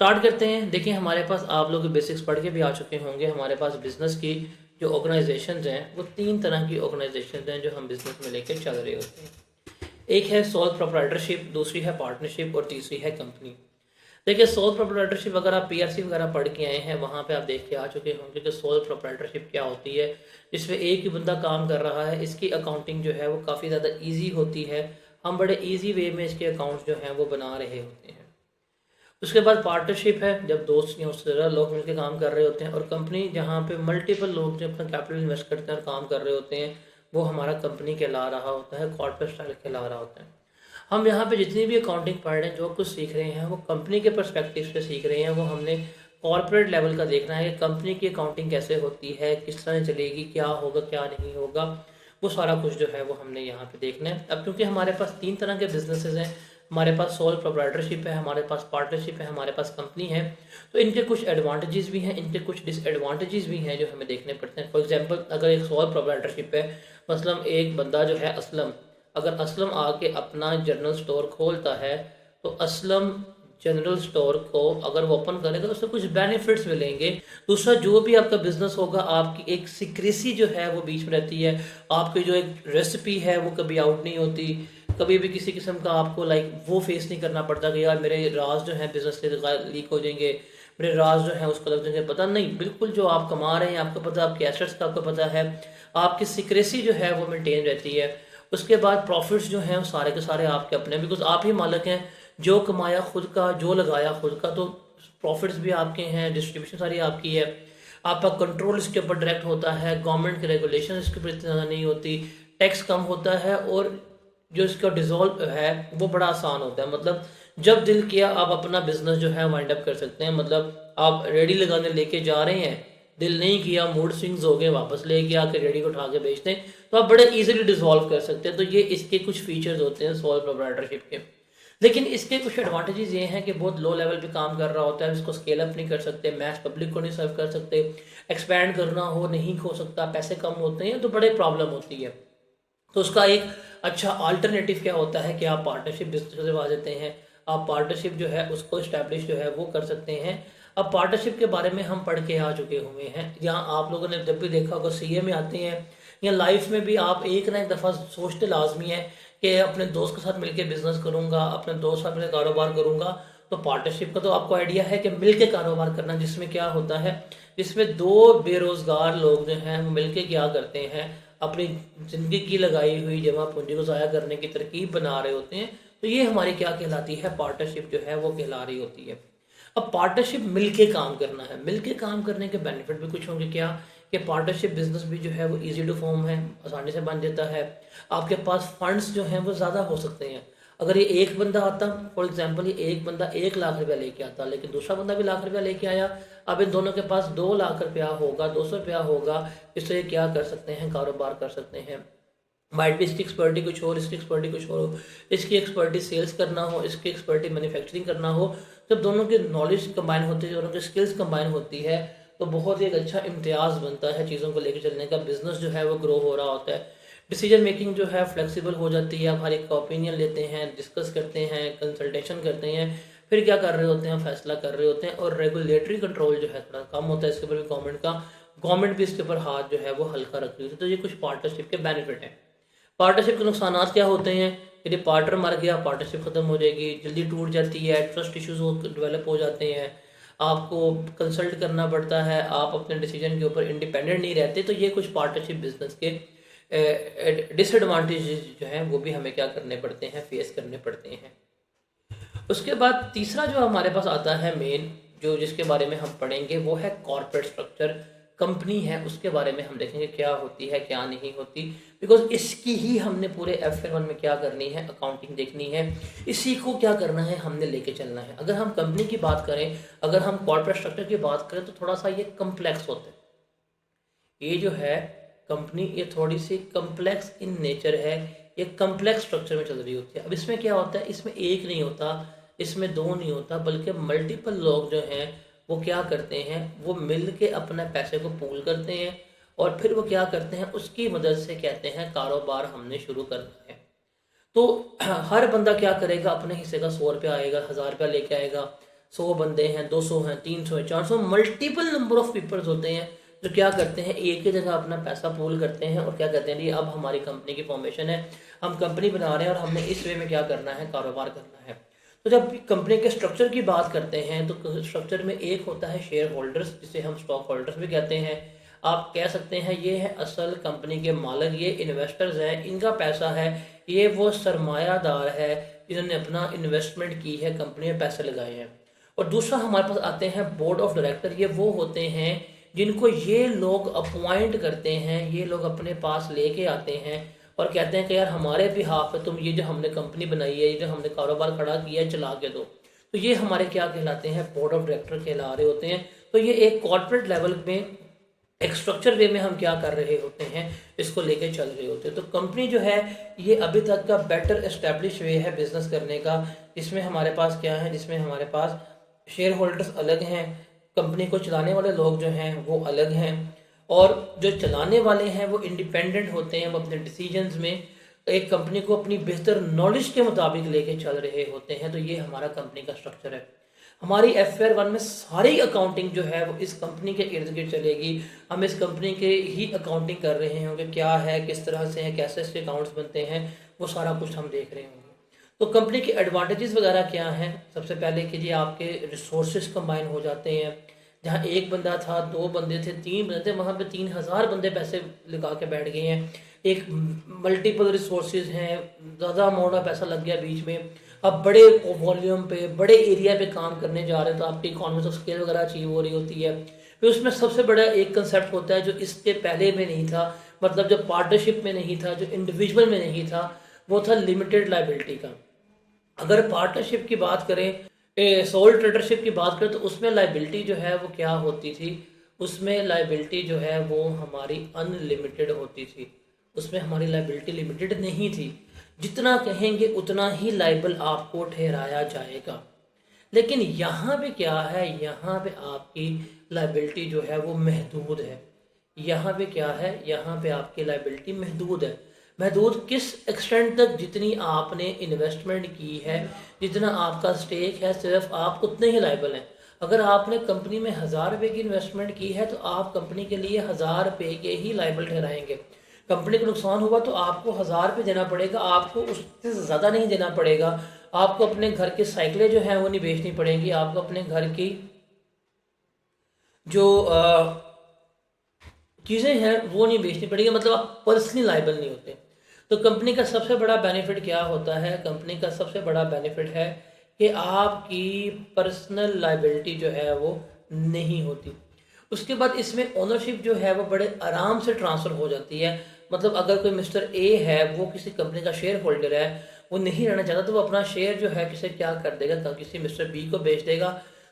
Start करते हैं। देखिए हमारे पास आप लोग बेसिक्स पढ़ के भी आ चुके होंगे। हमारे पास बिजनेस की जो ऑर्गेनाइजेशंस हैं वो तीन तरह की ऑर्गेनाइजेशंस हैं जो हम बिजनेस में लेकर चल रहे होते हैं। एक है सोल प्रोप्राइटरशिप, दूसरी है पार्टनरशिप और तीसरी है कंपनी। देखिए सोल प्रोप्राइटरशिप अगर आप पीआरसी वगैरह पढ़ के आए हैं वहाँ पे आप देख के आ चुके होंगे कि सोल प्रोप्राइटरशिप क्या होती है, जिसमें एक ही बंदा काम कर रहा है। इसकी अकाउंटिंग जो है वो काफ़ी ज़्यादा ईजी होती है। हम बड़े ईजी वे में इसके अकाउंट्स जो हैं वो बना रहे होते हैं। उसके बाद पार्टनरशिप है, जब दोस्त या उससे ज़्यादा लोग मिलकर काम कर रहे होते हैं। और कंपनी जहाँ पे मल्टीपल लोग जो अपना कैपिटल इन्वेस्ट करते हैं और काम कर रहे होते हैं, वो हमारा कंपनी कहला रहा होता है, कॉर्पोरेट स्टाइल कहला रहा होता है। हम यहाँ पे जितनी भी अकाउंटिंग पढ़ रहे हैं, जो कुछ सीख रहे हैं वो कंपनी के पर्सपेक्टिव से सीख रहे हैं। वो हमने कॉर्पोरेट लेवल का देखना है कि कंपनी की अकाउंटिंग कैसे होती है, किस तरह चलेगी, क्या होगा क्या नहीं होगा, वो सारा कुछ जो है वो हमने यहाँ पे देखना है। अब क्योंकि हमारे पास तीन तरह के बिजनेसेस हैं, हमारे पास सोल प्रोप्राइटरशिप है, हमारे पास पार्टनरशिप है, हमारे पास कंपनी है, तो इनके कुछ एडवांटेजेस भी हैं, इनके कुछ डिसएडवांटेजेस भी हैं जो हमें देखने पड़ते हैं। फॉर एग्जांपल अगर एक सोल प्रोप्राइटरशिप है, मतलब एक बंदा जो है असलम, अगर असलम आके अपना जनरल स्टोर खोलता है तो असलम जनरल स्टोर को अगर वो ओपन करेगा तो उससे कुछ बेनिफिट्स मिलेंगे। दूसरा, जो भी आपका बिजनेस होगा आपकी एक सीक्रेसी जो है वो बीच में रहती है। आपकी जो एक रेसिपी है वो कभी आउट नहीं होती। कभी भी किसी किस्म का आपको वो फेस नहीं करना पड़ता कि यार मेरे राज जो है बिजनेस के लीक हो जाएंगे, मेरे राज जो है उसको लग जाएंगे पता नहीं। बिल्कुल जो आप कमा रहे हैं आपको पता, आपके एसेट्स का आपको पता है, आपकी सीक्रेसी जो है वो मेंटेन रहती है। उसके बाद प्रॉफिट्स जो हैं वो सारे के सारे आपके अपने, बिकॉज आप ही मालिक हैं। जो कमाया खुद का, जो लगाया खुद का, तो प्रॉफिट्स भी आपके हैं, डिस्ट्रीब्यूशन सारी आपकी है। आपका कंट्रोल इसके ऊपर डायरेक्ट होता है, गवर्नमेंट के रेगुलेशन इसके ऊपर इतनी ज़्यादा नहीं होती, टैक्स कम होता है, और जो इसका डिजॉल्व है वो बड़ा आसान होता है। मतलब जब दिल किया आप अपना बिजनेस जो है वाइंड अप कर सकते हैं। मतलब आप रेडी लगाने लेके जा रहे हैं, दिल नहीं किया, मूड स्विंग्स हो गए, वापस लेके आके रेडी को उठा के बेच दें, तो आप बड़े इजीली डिसॉल्व कर सकते हैं। तो ये इसके कुछ फीचर्स होते हैं सोल प्रोप्राइटरशिप के। लेकिन इसके कुछ एडवांटेजेस ये हैं कि बहुत लो लेवल पे काम कर रहा होता है, इसको स्केल अप नहीं कर सकते, मैस पब्लिक को नहीं सर्व कर सकते, एक्सपैंड करना हो नहीं हो सकता, पैसे कम होते हैं, तो बड़े प्रॉब्लम होती है। तो उसका एक अच्छा अल्टरनेटिव क्या होता है कि आप पार्टनरशिप बिजनेस करवा देते हैं। आप पार्टनरशिप जो है उसको इस्टेब्लिश जो है वो कर सकते हैं। अब पार्टनरशिप के बारे में हम पढ़ के आ चुके हुए हैं। यहाँ आप लोगों ने जब भी देखा होगा सीए में आते हैं या लाइफ में भी आप एक ना एक दफ़ा सोचते लाजमी है कि अपने दोस्त के साथ मिलकर बिजनेस करूंगा, अपने दोस्त के साथ मिलकर कारोबार करूंगा। तो पार्टनरशिप का तो आपको आइडिया है कि मिलकर कारोबार करना, जिसमें क्या होता है, जिसमें दो बेरोजगार लोग जो हैं वो मिलकर क्या करते हैं, अपनी ज़िंदगी की लगाई हुई जमा पूंजी को ज़ाया करने की तरकीब बना रहे होते हैं। तो ये हमारी क्या कहलाती है, पार्टनरशिप जो है वो कहला रही होती है। अब पार्टनरशिप मिलके काम करना है, मिलके काम करने के बेनिफिट भी कुछ होंगे। क्या कि पार्टनरशिप बिजनेस भी जो है वो इजी टू फॉर्म है, आसानी से बन जाता है। आपके पास फंड्स जो हैं वो ज़्यादा हो सकते हैं। अगर ये एक बंदा आता, फॉर एग्जांपल ये एक बंदा 1 लाख रुपया लेके आता, लेकिन दूसरा बंदा भी लाख रुपया लेके आया, अब इन दोनों के पास 2 लाख रुपया होगा, 200 रुपया होगा। इससे क्या कर सकते हैं, कारोबार कर सकते हैं। माइट भी इसकी एक्सपर्टी कुछ और, इसकी एक्सपर्टी कुछ और हो, इसकी एक्सपर्टी सेल्स करना हो, इसकी एक्सपर्टी मैन्युफैक्चरिंग करना हो। जब दोनों की नॉलेज कंबाइन होती है, दोनों की स्किल्स कंबाइन होती है, तो बहुत ही एक अच्छा इम्तियाज़ बनता है चीज़ों को लेकर चलने का। बिजनेस जो है वो ग्रो हो रहा होता है। डिसीजन मेकिंग जो है फ्लेक्सिबल हो जाती है। आप हर एक का ओपिनियन लेते हैं, डिस्कस करते हैं, कंसल्टेशन करते हैं, फिर क्या कर रहे होते हैं, फैसला कर रहे होते हैं। और रेगुलेटरी कंट्रोल जो है थोड़ा कम होता है इसके ऊपर भी गवर्नमेंट भी इसके ऊपर हाथ जो है वो हल्का रख रही होती है। तो ये कुछ पार्टनरशिप के बेनिफिट हैं। पार्टनरशिप के नुकसान क्या होते हैं, यदि पार्टनर मर गया पार्टनरशिप खत्म हो जाएगी, जल्दी टूट जाती है, ट्रस्ट इश्यूज डेवलप हो जाते हैं, आपको कंसल्ट करना पड़ता है, आप अपने डिसीजन के ऊपर इंडिपेंडेंट नहीं रहते। तो ये कुछ पार्टनरशिप बिजनेस के डिसएडवांटेजेस जो हैं वो भी हमें क्या करने पड़ते हैं, फेस करने पड़ते हैं। उसके बाद तीसरा जो हमारे पास आता है मेन, जो जिसके बारे में हम पढ़ेंगे, वो है कॉर्पोरेट स्ट्रक्चर। कंपनी है उसके बारे में हम देखेंगे क्या होती है क्या नहीं होती, बिकॉज इसकी ही हमने पूरे F1 में क्या करनी है, अकाउंटिंग देखनी है। इसी को क्या करना है, हमने लेके चलना है। अगर हम कंपनी की बात करें, अगर हम कॉर्पोरेट स्ट्रक्चर की बात करें, तो थोड़ा सा ये कम्प्लेक्स होता है। ये जो है कंपनी, ये थोड़ी सी कम्प्लेक्स इन नेचर है, ये कम्प्लेक्स स्ट्रक्चर में चल रही होती है। अब इसमें क्या होता है, इसमें एक नहीं होता, इसमें दो नहीं होता, बल्कि मल्टीपल लोग जो हैं वो क्या करते हैं, वो मिल के अपने पैसे को पूल करते हैं, और फिर वो क्या करते हैं, उसकी मदद से कहते हैं कारोबार हमने शुरू करना है। तो हर बंदा क्या करेगा, अपने हिस्से का 100 रुपया आएगा, 1000 रुपया लेके आएगा, 100 बंदे हैं, 200 हैं, 300 हैं, 400, मल्टीपल नंबर ऑफ पीपल्स होते हैं जो क्या करते हैं, एक ही जगह अपना पैसा पूल करते हैं और क्या कहते हैं जी अब हमारी कंपनी की फॉर्मेशन है, हम कंपनी बना रहे हैं और हमने इस वे में क्या करना है, कारोबार करना है। तो जब कंपनी के स्ट्रक्चर की बात करते हैं तो स्ट्रक्चर में एक होता है शेयर होल्डर्स, जिसे हम स्टॉक होल्डर्स भी कहते हैं। आप कह सकते हैं ये है असल कंपनी के मालिक, ये इन्वेस्टर्स हैं, इनका पैसा है, ये वो सरमायादार है जिन्होंने अपना इन्वेस्टमेंट की है, कंपनी में पैसे लगाए हैं। और दूसरा हमारे पास आते हैं बोर्ड ऑफ डायरेक्टर, ये वो होते हैं जिनको ये लोग अपॉइंट करते हैं, ये लोग अपने पास लेके आते हैं और कहते हैं कि यार हमारे बिहाफ पे तुम ये जो हमने कंपनी बनाई है, ये जो हमने कारोबार खड़ा किया है, चला के दो। तो ये हमारे क्या कहलाते हैं, बोर्ड ऑफ डायरेक्टर कहला रहे होते हैं। तो ये एक कॉर्पोरेट लेवल में एक स्ट्रक्चर वे में हम क्या कर रहे होते हैं, इसको लेके चल रहे होते हैं। तो कंपनी जो है ये अभी तक का बेटर एस्टेब्लिश वे है बिजनेस करने का, जिसमें हमारे पास क्या है, जिसमें हमारे पास शेयर होल्डर्स अलग हैं, कंपनी को चलाने वाले लोग जो हैं वो अलग हैं, और जो चलाने वाले हैं वो इंडिपेंडेंट होते हैं, वो अपने डिसीजंस में एक कंपनी को अपनी बेहतर नॉलेज के मुताबिक लेके चल रहे होते हैं। तो ये हमारा कंपनी का स्ट्रक्चर है। हमारी FR 1 में सारी अकाउंटिंग जो है वो इस कंपनी के इर्द गिर्द चलेगी। हम इस कंपनी के ही अकाउंटिंग कर रहे होंगे, क्या है, किस तरह से है, कैसे इसके अकाउंट्स बनते हैं, वो सारा कुछ हम देख रहे होंगे। तो कंपनी के एडवांटेजेस वगैरह क्या हैं, सबसे पहले कि जी आपके रिसोर्सेज कंबाइन हो जाते हैं। जहाँ एक बंदा था, 2 बंदे थे, 3 बंदे थे, वहाँ पे 3000 बंदे पैसे लगा के बैठ गए हैं। एक मल्टीपल रिसोर्सेज हैं, ज़्यादा अमाउंट का पैसा लग गया बीच में। अब बड़े वॉल्यूम पे, बड़े एरिया पे काम करने जा रहे हैं, तो आपकी इकॉनमीज ऑफ स्केल वगैरह अचीव हो रही होती है। फिर उसमें सबसे बड़ा एक कंसेप्ट होता है जो इसके पहले में नहीं था, मतलब जो पार्टनरशिप में नहीं था, जो इंडिविजुअल में नहीं था, वो था लिमिटेड लाइबिलिटी का। अगर पार्टनरशिप की बात करें, सोल ट्रेडरशिप की बात करें, तो उसमें लाइबिलिटी जो है वो क्या होती थी, उसमें लाइबिलिटी जो है वो हमारी अनलिमिटेड होती थी, उसमें हमारी लाइबिलिटी लिमिटेड नहीं थी। जितना कहेंगे उतना ही लाइबल आपको ठहराया जाएगा। लेकिन यहाँ पे क्या है, यहाँ पे आपकी लाइबिलिटी जो है वो महदूद है। यहाँ पे क्या है, यहाँ पे आपकी लाइबिलिटी महदूद है। महदूद किस एक्सटेंट तक, जितनी आपने इन्वेस्टमेंट की है, जितना आपका स्टेक है, सिर्फ आप उतने ही लाइबल हैं। अगर आपने कंपनी में 1000 रुपये की इन्वेस्टमेंट की है तो आप कंपनी के लिए 1000 रुपये के ही लाइबल ठहराएंगे। कंपनी को नुकसान हुआ तो आपको 1000 रुपये देना पड़ेगा, आपको उससे ज़्यादा नहीं देना पड़ेगा। आपको अपने घर की साइकिलें जो हैं वो नहीं बेचनी पड़ेंगी, आपको अपने घर की जो चीज़ें हैं वो नहीं बेचनी पड़ेगी, मतलब आप पर्सनली लाइबल नहीं होते। तो कंपनी का सबसे बड़ा बेनिफिट क्या होता है, कंपनी का सबसे बड़ा बेनिफिट है कि आपकी पर्सनल लाइबिलिटी जो है वो नहीं होती। उसके बाद इसमें ओनरशिप जो है वो बड़े आराम से ट्रांसफ़र हो जाती है। मतलब अगर कोई मिस्टर ए है, वो किसी कंपनी का शेयर होल्डर है, वो नहीं रहना चाहता, तो वो अपना शेयर जो है किसे क्या कर देगा, किसी मिस्टर बी को बेच देगा।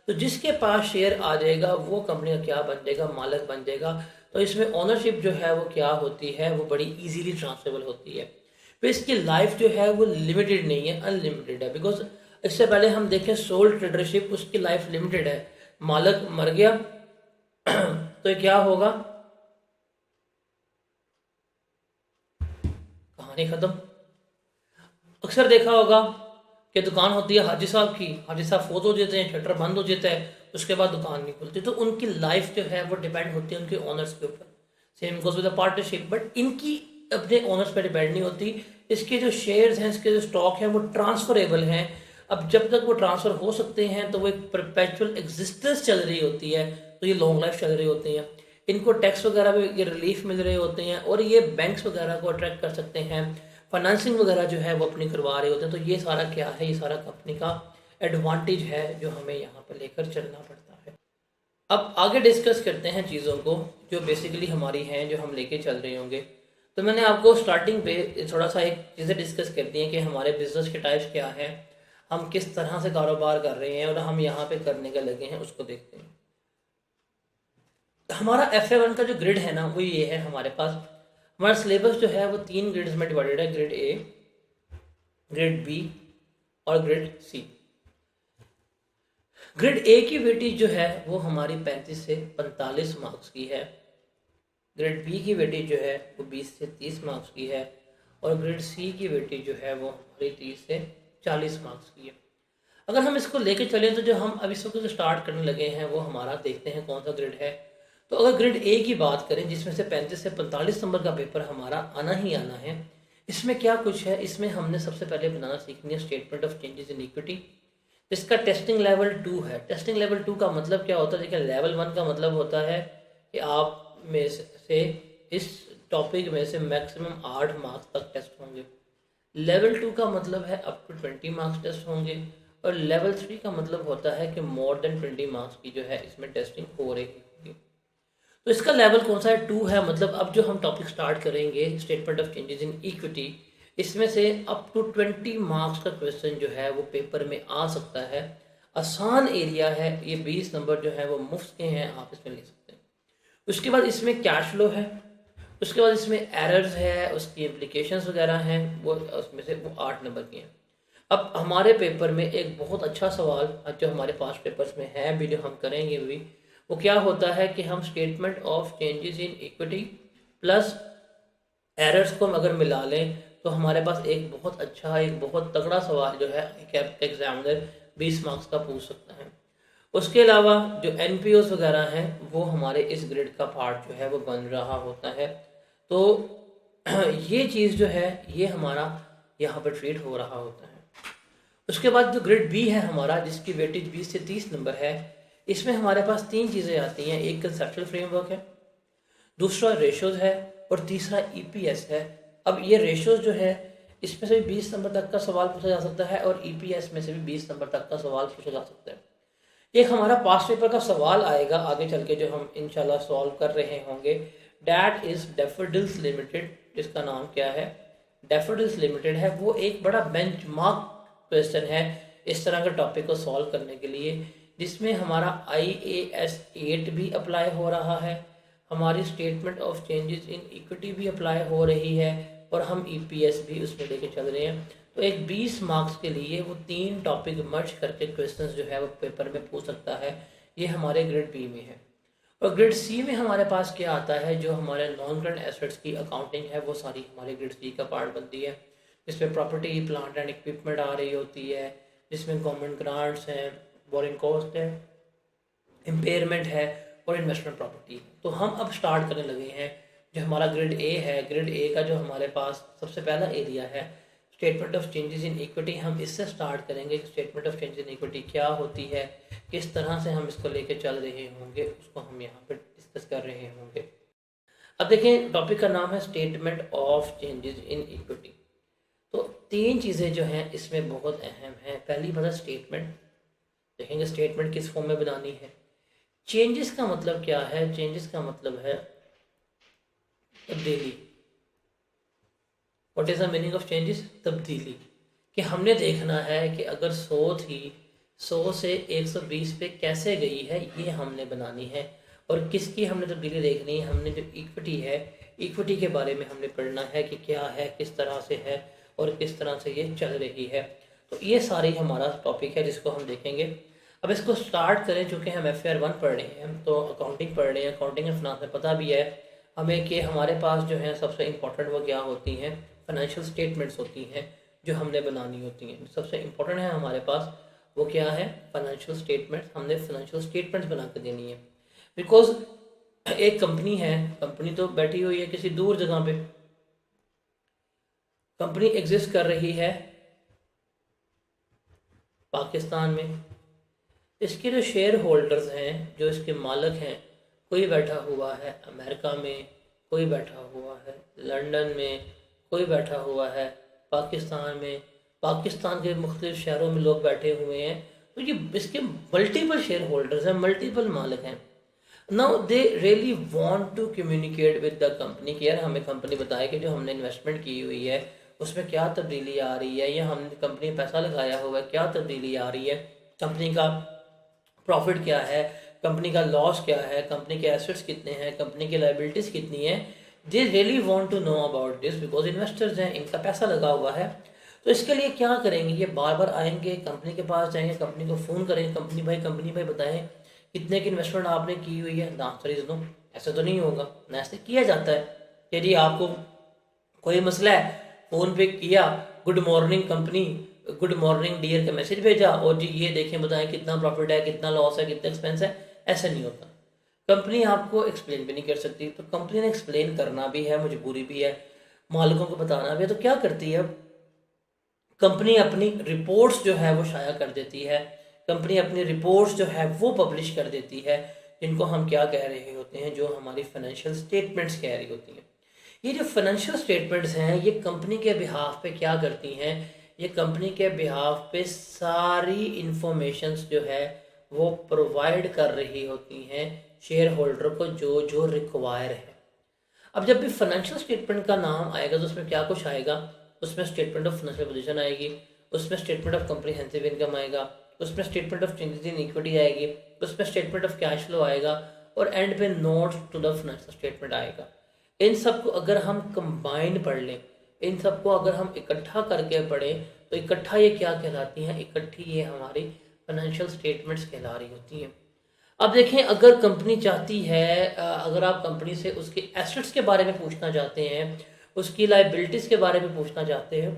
तो जिसके पास शेयर आ जाएगा वो कंपनी का क्या बन जाएगा, मालिक बन जाएगा। तो इसमें ओनरशिप जो है वो क्या होती है, वो बड़ी इजीली ट्रांसफरेबल होती है। फिर इसकी लाइफ जो है वो लिमिटेड नहीं है, अनलिमिटेड है। बिकॉज इससे पहले हम देखें सोल ट्रेडरशिप, उसकी लाइफ लिमिटेड है। मालिक मर गया तो क्या होगा, कहानी खत्म। अक्सर देखा होगा कि दुकान होती है हाजी साहब की, हाजी साहब फोत हो जाते हैं, शटर बंद हो जाता है, उसके बाद दुकान नहीं खुलती। तो उनकी लाइफ जो है वो डिपेंड होती है उनके ओनर्स के ऊपर। Same goes with the partnership, but इनकी अपने ओनर्स पर डिपेंड नहीं होती। इसके जो शेयर्स हैं, इसके जो स्टॉक हैं वो ट्रांसफरेबल हैं। अब जब तक वो ट्रांसफ़र हो सकते हैं तो वो एक परपेचुअल एग्जिस्टेंस चल रही होती है, तो ये लॉन्ग लाइफ चल रही होती हैं। इनको टैक्स वगैरह में ये रिलीफ मिल रहे होते हैं और ये बैंक्स वगैरह को अट्रैक्ट कर सकते हैं, फाइनेंसिंग वगैरह जो है वो अपनी करवा रहे होते हैं। तो ये सारा क्या है, ये सारा कंपनी का एडवांटेज है जो हमें यहाँ पर लेकर चलना पड़ता है। अब आगे डिस्कस करते हैं चीज़ों को जो बेसिकली हमारी हैं, जो हम लेके चल रहे होंगे। तो मैंने आपको स्टार्टिंग पे थोड़ा सा एक चीज़ें डिस्कस कर दी हैं कि हमारे बिजनेस के टाइप्स क्या हैं, हम किस तरह से कारोबार कर रहे हैं और हम यहाँ पे करने के लगे हैं, उसको देखते हैं। हमारा FA1 का जो ग्रिड है ना वो ये है। हमारे पास हमारा सिलेबस जो है वो 3 ग्रिड्स में डिवाइडेड है, ग्रिड A, ग्रिड B और ग्रिड C। ग्रिड A की वेटेज जो है वो हमारी 35 से 45 मार्क्स की है, ग्रिड B की वेटेज जो है वो 20 से 30 मार्क्स की है और ग्रिड C की वेटेज जो है वो हमारी 30 से 40 मार्क्स की है। अगर हम इसको लेके चलें तो जो हम अभी इस वक्त स्टार्ट करने लगे हैं वो हमारा देखते हैं कौन सा ग्रिड है। तो अगर ग्रिड ए की बात करें जिसमें से 35 से 45 नंबर का पेपर हमारा आना ही आना है, इसमें क्या कुछ है, इसमें हमने सबसे पहले बनाना सीखनी है statement of changes in equity. इसका टेस्टिंग लेवल 2 है। टेस्टिंग लेवल 2 का मतलब क्या होता है? देखिए, लेवल 1 का मतलब होता है कि आप में से इस टॉपिक में से मैक्सिमम 8 मार्क्स तक टेस्ट होंगे। लेवल 2 का मतलब है अप टू 20 मार्क्स टेस्ट होंगे। और लेवल 3 का मतलब होता है कि मोर देन 20 मार्क्स की जो है इसमें टेस्टिंग हो रही होगी। तो इसका लेवल कौन सा है? 2 है। मतलब अब जो हम टॉपिक स्टार्ट करेंगे statement of changes in equity, इसमें से अप टू 20 मार्क्स का क्वेश्चन जो है वो पेपर में आ सकता है। आसान एरिया है, ये 20 नंबर जो है वो मुफ्त के हैं, आप इसमें ले सकते हैं। उसके बाद इसमें कैश फ्लो है, उसके बाद इसमें एरर्स है, उसकी इम्प्लीकेशंस वगैरह हैं, वो उसमें से वो 8 नंबर की हैं। अब हमारे पेपर में एक बहुत अच्छा सवाल जो हमारे पास पेपर्स में है भी, जो हम करेंगे भी, वो क्या होता है कि हम statement of changes in equity plus errors को हम अगर मिला लें तो हमारे पास एक बहुत अच्छा, एक बहुत तगड़ा सवाल जो है एक एग्जामिनर 20 मार्क्स का पूछ सकता है। उसके अलावा जो एनपीओस वगैरह हैं वो हमारे इस ग्रिड का पार्ट जो है वो बन रहा होता है। तो ये चीज़ जो है ये हमारा यहाँ पर ट्रीट हो रहा होता है। उसके बाद जो ग्रिड बी है हमारा, जिसकी वेटेज 20 से 30 नंबर है, इसमें हमारे पास 3 चीज़ें आती हैं। एक कंसेप्चुअल फ्रेमवर्क है, दूसरा रेशोज है, और तीसरा ईपीएस है। अब ये रेशोज जो है इसमें से भी 20 नंबर तक का सवाल पूछा जा सकता है और ईपीएस में से भी 20 नंबर तक का सवाल पूछा जा सकता है। एक हमारा पास्ट पेपर का सवाल आएगा आगे चल के जो हम इंशाल्लाह सॉल्व कर रहे होंगे, डैट इज डैफोडिल्स लिमिटेड, जिसका नाम क्या है, डैफोडिल्स लिमिटेड है। वो एक बड़ा बेंचमार्क क्वेश्चन है इस तरह के टॉपिक को सॉल्व करने के लिए, जिसमें हमारा IAS 8 भी अप्लाई हो रहा है, हमारी statement of changes in equity भी अप्लाई हो रही है, और हम EPS भी उसमें लेके चल रहे हैं। तो एक 20 मार्क्स के लिए वो 3 टॉपिक मर्ज करके क्वेश्चंस जो है वो पेपर में पूछ सकता है। ये हमारे ग्रेड बी में है। और ग्रेड सी में हमारे पास क्या आता है, जो हमारे नॉन करंट एसेट्स की अकाउंटिंग है वो सारी हमारे ग्रेड सी का पार्ट बनती है, जिसमें प्रॉपर्टी, प्लांट एंड इक्विपमेंट आ रही होती है, जिसमें गवर्नमेंट ग्रांट्स हैं, बोरिंग कॉस्ट है, इम्पेयरमेंट है, और इन्वेस्टमेंट प्रॉपर्टी है। तो हम अब स्टार्ट करने लगे हैं जो हमारा ग्रेड ए है। ग्रेड ए का जो हमारे पास सबसे पहला एरिया है statement of changes in equity, हम इससे स्टार्ट करेंगे कि statement of changes in equity क्या होती है, किस तरह से हम इसको लेके चल रहे होंगे, उसको हम यहाँ पर डिस्कस कर रहे होंगे। अब देखें, टॉपिक का नाम है statement of changes in equity. तो 3 चीज़ें जो हैं इसमें बहुत अहम हैं। पहली बात है स्टेटमेंट, देखेंगे स्टेटमेंट किस फॉर्म में बनानी है। चेंजेस का मतलब क्या है? चेंजेस का मतलब है तब्दीली। What is the meaning of changes? तब्दीली। कि हमने देखना है कि अगर 100 थी, 100 से 120 पे कैसे गई है, ये हमने बनानी है। और किसकी हमने तब्दीली देखनी है? हमने जो इक्विटी है, इक्विटी के बारे में हमने पढ़ना है कि क्या है, किस तरह से है, और किस तरह से ये चल रही है। तो ये सारी हमारा टॉपिक है जिसको हम देखेंगे। अब इसको स्टार्ट करें, चूँकि हम FR 1 पढ़ रहे हैं तो अकाउंटिंग पढ़ रहे हैं, अकाउंटिंग एंड फिनांस में पता भी है हमें कि हमारे पास जो है सबसे इम्पोर्टेंट वो क्या होती हैं, फाइनेंशियल स्टेटमेंट्स होती हैं जो हमने बनानी होती हैं। सबसे इम्पोर्टेंट है हमारे पास वो क्या है, फाइनेंशियल स्टेटमेंट्स। हमने फाइनेंशियल स्टेटमेंट्स बना के देनी है। बिकॉज एक कंपनी है, कंपनी तो बैठी हुई है किसी दूर जगह पे, कंपनी एग्जिस्ट कर रही है पाकिस्तान में। इसके जो शेयर होल्डर्स हैं, जो इसके मालिक हैं, कोई बैठा हुआ है अमेरिका में, कोई बैठा हुआ है लंदन में, कोई बैठा हुआ है पाकिस्तान में, पाकिस्तान के मुख्तलिफ शहरों में लोग बैठे हुए हैं। तो ये इसके मल्टीपल शेयर होल्डर्स हैं, मल्टीपल मालिक हैं। Now they really want to communicate with the company कि यार हमें कंपनी बताए कि जो हमने इन्वेस्टमेंट की हुई है उसमें क्या तब्दीली आ रही है, या हमने कंपनी पैसा लगाया हुआ है क्या तब्दीली आ रही है, कंपनी का प्रॉफिट क्या है, कंपनी का लॉस क्या है, कंपनी के एसेट्स कितने हैं, कंपनी की लाइबिलिटीज़ कितनी है। They really want to know about this because investors हैं, इनका पैसा लगा हुआ है। तो इसके लिए क्या करेंगे, ये बार बार आएंगे कंपनी के पास, जाएंगे कंपनी को फ़ोन करेंगे, कंपनी भाई बताएं कितने की इन्वेस्टमेंट आपने की हुई है। The answer is no. ऐसा तो नहीं होगा ना, ऐसे किया जाता है कि जी आपको कोई मसला है, फ़ोन पे किया, good morning company, good morning dear का मैसेज भेजा और जी ये देखें बताएं कितना प्रॉफिट है, कितना लॉस है, कितना एक्सपेंस है, ऐसा नहीं होता। कंपनी आपको एक्सप्लेन भी नहीं कर सकती, तो कंपनी ने एक्सप्लेन करना भी है, मजबूरी भी है, मालिकों को बताना भी है, तो क्या करती है कंपनी अपनी रिपोर्ट्स जो है वो शाया कर देती है। कंपनी अपनी रिपोर्ट्स जो है वो पब्लिश कर देती है, जिनको हम क्या कह रहे होते हैं, जो हमारी फाइनेंशियल स्टेटमेंट्स कह रही होती हैं। ये जो फाइनेंशियल स्टेटमेंट्स हैं ये कंपनी के बिहाफ पे क्या करती हैं, ये कंपनी के बिहाफ पे सारी इंफॉर्मेशंस जो है वो प्रोवाइड कर रही होती हैं शेयर होल्डर को, जो जो रिक्वायर है। अब जब भी फाइनेंशियल स्टेटमेंट का नाम आएगा तो उसमें क्या कुछ आएगा, उसमें स्टेटमेंट ऑफ फाइनेंशियल पोजीशन आएगी, उसमें स्टेटमेंट ऑफ कॉम्प्रिहेंसिव इनकम आएगा, उसमें statement of changes in equity आएगी, उसमें स्टेटमेंट ऑफ कैश फ्लो आएगा और एंड पे notes to the financial statement आएगा। इन सब को अगर हम कंबाइन पढ़ लें, इन सबको अगर हम इकट्ठा करके पढ़ें तो इकट्ठा ये क्या कहलाती हैं, इकट्ठी ये हमारी फाइनेंशियल स्टेटमेंट्स कहला रही होती हैं। अब देखें, अगर कंपनी चाहती है, अगर आप कंपनी से उसके एसेट्स के बारे में पूछना चाहते हैं, उसकी लाइबिलिटीज़ के बारे में पूछना चाहते हैं,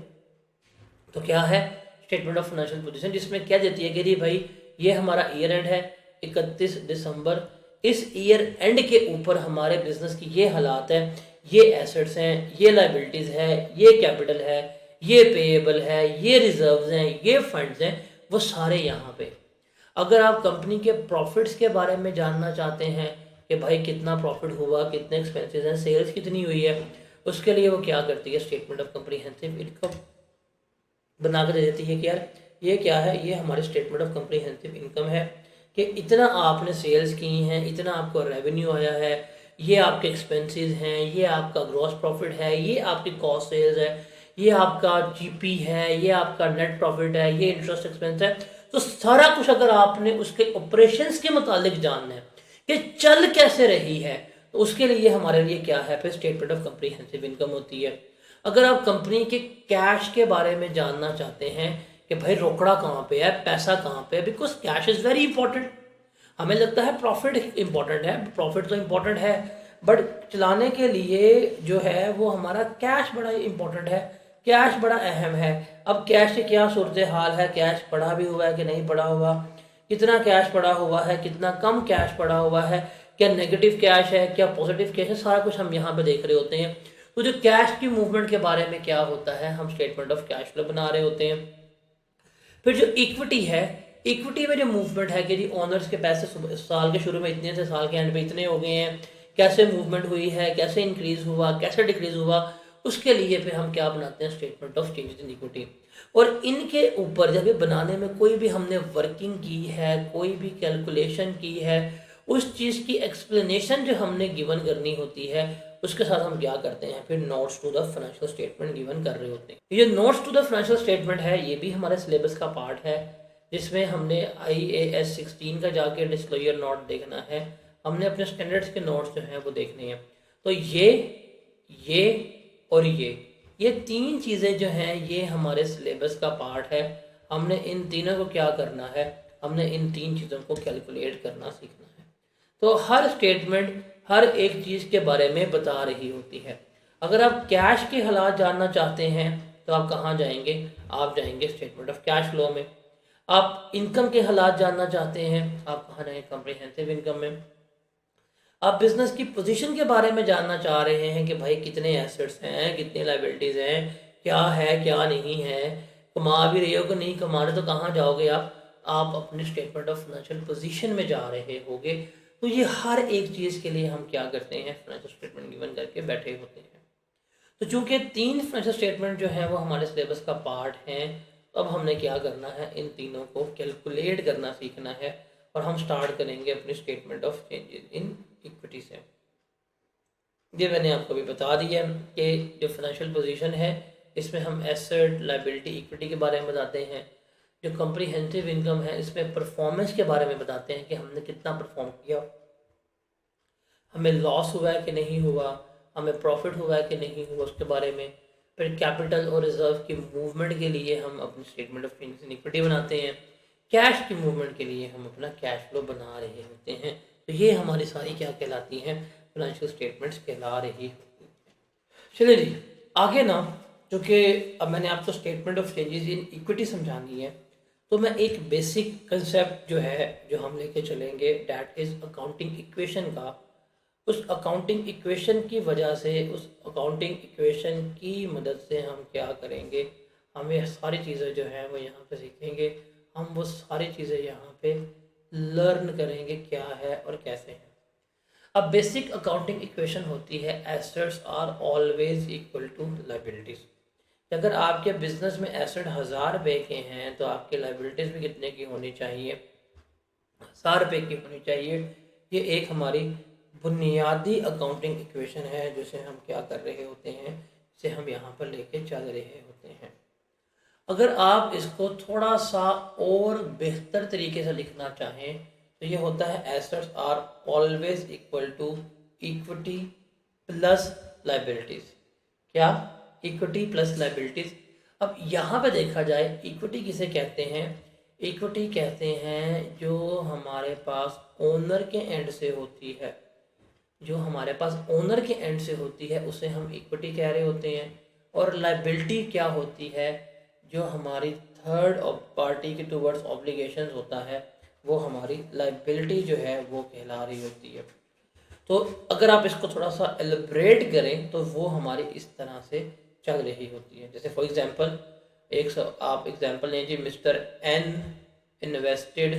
तो क्या है स्टेटमेंट ऑफ फाइनेंशियल पोजीशन, जिसमें क्या देती है कि जी भाई ये हमारा ईयर एंड है 31 दिसंबर, इस ईयर एंड के ऊपर हमारे बिजनेस की ये हालात है, ये एसेट्स हैं, ये लाइबिलिटीज़ है, ये कैपिटल है, ये पेएबल है, ये रिजर्व्स हैं, ये फंड्स हैं, वो सारे यहाँ पे। अगर आप कंपनी के प्रॉफिट्स के बारे में जानना चाहते हैं कि भाई कितना प्रॉफिट हुआ, कितने एक्सपेंसेस हैं, सेल्स कितनी हुई है, उसके लिए वो क्या करती है स्टेटमेंट ऑफ कॉम्प्रिहेंसिव इनकम बना कर दे देती है कि यार ये क्या है, ये हमारी स्टेटमेंट ऑफ कॉम्प्रिहेंसिव इनकम है कि इतना आपने सेल्स की हैं, इतना आपको रेवेन्यू आया है, ये आपके एक्सपेंसेस हैं, ये आपका ग्रॉस प्रॉफिट है, ये आपकी कॉस्ट सेल्स है, ये आपका जीपी है, ये आपका नेट प्रॉफिट है, ये इंटरेस्ट एक्सपेंस है। तो सारा कुछ अगर आपने उसके ऑपरेशंस के मुतालिक जानना है कि चल कैसे रही है, तो उसके लिए हमारे लिए क्या है, फिर स्टेटमेंट ऑफ कॉम्प्रिहेंसिव इनकम होती है। अगर आप कंपनी के कैश के बारे में जानना चाहते हैं कि भाई रोकड़ा कहाँ पे है, पैसा कहाँ पे है, because cash is very important. हमें लगता है प्रॉफिट इंपॉर्टेंट है, प्रॉफिट तो इंपॉर्टेंट है, बट चलाने के लिए जो है वो हमारा कैश बड़ा इंपॉर्टेंट है, कैश बड़ा अहम है। अब कैश की क्या सूरत हाल है, कैश पड़ा भी हुआ है कि नहीं पड़ा हुआ, कितना कैश पड़ा हुआ है, कितना कम कैश पड़ा हुआ है, क्या नेगेटिव कैश है, क्या पॉजिटिव कैश है, सारा कुछ हम यहाँ पे देख रहे होते हैं। तो जो कैश की मूवमेंट के बारे में क्या होता है, हम स्टेटमेंट ऑफ कैश फ्लो बना रहे होते हैं। फिर जो इक्विटी है, इक्विटी में जो मूवमेंट है कि जी ओनर्स के पैसे साल के शुरू में इतने से साल के एंड पे इतने हो गए हैं, कैसे मूवमेंट हुई है, कैसे इंक्रीज हुआ, कैसे डिक्रीज हुआ, उसके लिए फिर हम क्या बनाते हैं statement of changes in equity. और इनके ऊपर जब ये बनाने में कोई भी हमने वर्किंग की है, कोई भी कैलकुलेशन की है, उस चीज़ की एक्सप्लेनेशन जो हमने गिवन करनी होती है, उसके साथ हम क्या करते हैं फिर notes to the financial statement given कर रहे होते हैं। ये notes to the financial statement है, ये भी हमारे सिलेबस का पार्ट है, जिसमें हमने IAS 16 का जाके डिस्क्लोजर नोट देखना है, हमने अपने स्टैंडर्ड्स के नोट्स जो हैं वो देखने हैं। तो ये और ये तीन चीज़ें जो हैं ये हमारे सिलेबस का पार्ट है। हमने इन तीनों को क्या करना है, हमने इन तीन चीज़ों को कैलकुलेट करना सीखना है। तो हर स्टेटमेंट हर एक चीज़ के बारे में बता रही होती है। अगर आप कैश के हालात जानना चाहते हैं तो आप कहाँ जाएंगे, आप जाएंगे स्टेटमेंट ऑफ कैश फ्लो में। आप इनकम के हालात जानना चाहते हैं, आप कहाँ जाएंगे कॉम्प्रिहेंसिव इनकम में। आप बिजनेस की पोजीशन के बारे में जानना चाह रहे हैं कि भाई कितने एसेट्स हैं, कितनी लाइबिलिटीज़ हैं, क्या है क्या नहीं है, कमा भी रहे हो कि नहीं कमा रहे, तो कहाँ जाओगे आप अपने स्टेटमेंट ऑफ फाइनेंशियल पोजीशन में जा रहे होगे। तो ये हर एक चीज़ के लिए हम क्या करते हैं फाइनेंशियल स्टेटमेंट गिवन करके बैठे होते हैं। तो चूंकि तीन फाइनेंशियल स्टेटमेंट जो है वो हमारे सिलेबस का पार्ट हैं, तो अब हमने क्या करना है, इन तीनों को कैलकुलेट करना सीखना है। और हम स्टार्ट करेंगे अपनी statement of changes in equity से। ये मैंने आपको भी बता दिया कि जो फाइनेंशियल पोजीशन है इसमें हम एसेट, लायबिलिटी, इक्विटी के बारे में बताते हैं। जो कॉम्प्रिहेंसिव इनकम है इसमें परफॉर्मेंस के बारे में बताते हैं कि हमने कितना परफॉर्म किया, हमें लॉस हुआ है कि नहीं हुआ, हमें प्रॉफिट हुआ है कि नहीं हुआ, उसके बारे में। फिर कैपिटल और रिजर्व की मूवमेंट के लिए हम अपनी statement of changes in equity बनाते हैं। कैश की मूवमेंट के लिए हम अपना कैश फ्लो बना रहे होते हैं। तो ये हमारी सारी क्या कहलाती हैं, फाइनेंशियल स्टेटमेंट्स कहला रही होती हैं। चलिए जी आगे ना, चूँकि अब मैंने आपको statement of changes in equity समझानी है, तो मैं एक बेसिक कंसेप्ट जो है जो हम लेके चलेंगे, डैट इज़ अकाउंटिंग इक्वेशन का। उस अकाउंटिंग इक्वेशन की वजह से, उस अकाउंटिंग इक्वेशन की मदद से हम क्या करेंगे, हम ये सारी चीज़ें जो हैं वो यहाँ पे सीखेंगे। हम वो सारी चीज़ें यहाँ पे लर्न करेंगे क्या है और कैसे है। अब बेसिक अकाउंटिंग इक्वेशन होती है assets are always equal to liabilities. अगर आपके बिजनेस में एसेट 1000 रुपये के हैं तो आपके लायबिलिटीज भी कितने की होनी चाहिए, 1000 रुपये की होनी चाहिए। ये एक हमारी बुनियादी अकाउंटिंग इक्वेशन है जिसे हम क्या कर रहे होते हैं, जिसे हम यहाँ पर लेके चल रहे होते हैं। अगर आप इसको थोड़ा सा और बेहतर तरीके से लिखना चाहें तो ये होता है assets are always equal to equity plus liabilities. क्या? Equity plus liabilities. अब यहाँ पे देखा जाए इक्विटी किसे कहते हैं? इक्विटी कहते हैं जो हमारे पास ओनर के एंड से होती है, जो हमारे पास ओनर के एंड से होती है उसे हम इक्विटी कह रहे होते हैं। और लायबिलिटी क्या होती है? जो हमारी थर्ड पार्टी के टूवर्ड्स ऑब्लिगेशन होता है वो हमारी लायबिलिटी जो है वो कहला रही होती है। तो अगर आप इसको थोड़ा सा एलिब्रेट करें तो वो हमारी इस तरह से चल रही होती है। जैसे फॉर एग्जांपल आप एग्जांपल लें जी, mister N invested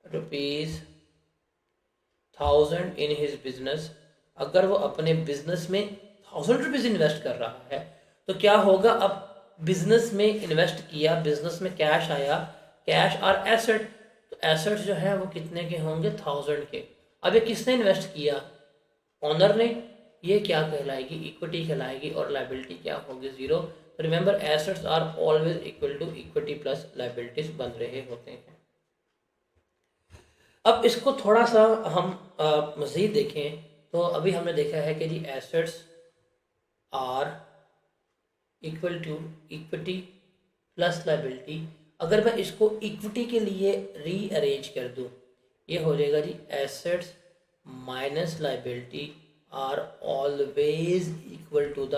₹1000 in his business. अगर वो अपने बिजनेस में ₹1000 इन्वेस्ट कर रहा है तो क्या होगा? अब बिजनेस में इन्वेस्ट किया, बिजनेस में कैश आया, कैश और एसेट, तो एसेट्स जो है वो कितने के होंगे? 1000 के। अब ये किसने इन्वेस्ट किया? ओनर ने। ये क्या कहलाएगी? इक्विटी कहलाएगी। और लायबिलिटी क्या होगी? 0। Remember assets are always equal to equity plus liabilities बन रहे होते हैं। अब इसको थोड़ा सा हम मज़ीद देखें तो अभी हमने देखा है कि जी assets are equal to equity plus liability. अगर मैं इसको इक्विटी के लिए रीअरेंज कर दूं, ये हो जाएगा जी assets minus liability are always equal to the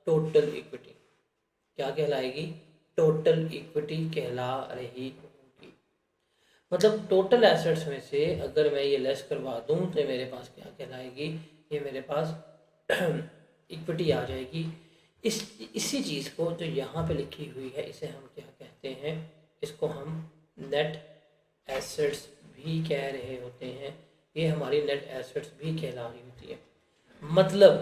total equity. क्या कहलाएगी? टोटल इक्विटी कहला रही होगी। मतलब टोटल एसेट्स में से अगर मैं ये लेस करवा दूं तो मेरे पास क्या कहलाएगी? ये मेरे पास इक्विटी आ जाएगी। इसी चीज़ को जो यहाँ पे लिखी हुई है इसे हम क्या कहते हैं? इसको हम नेट एसेट्स भी कह रहे होते हैं। ये हमारी नेट एसेट्स भी कहला रही होती है। मतलब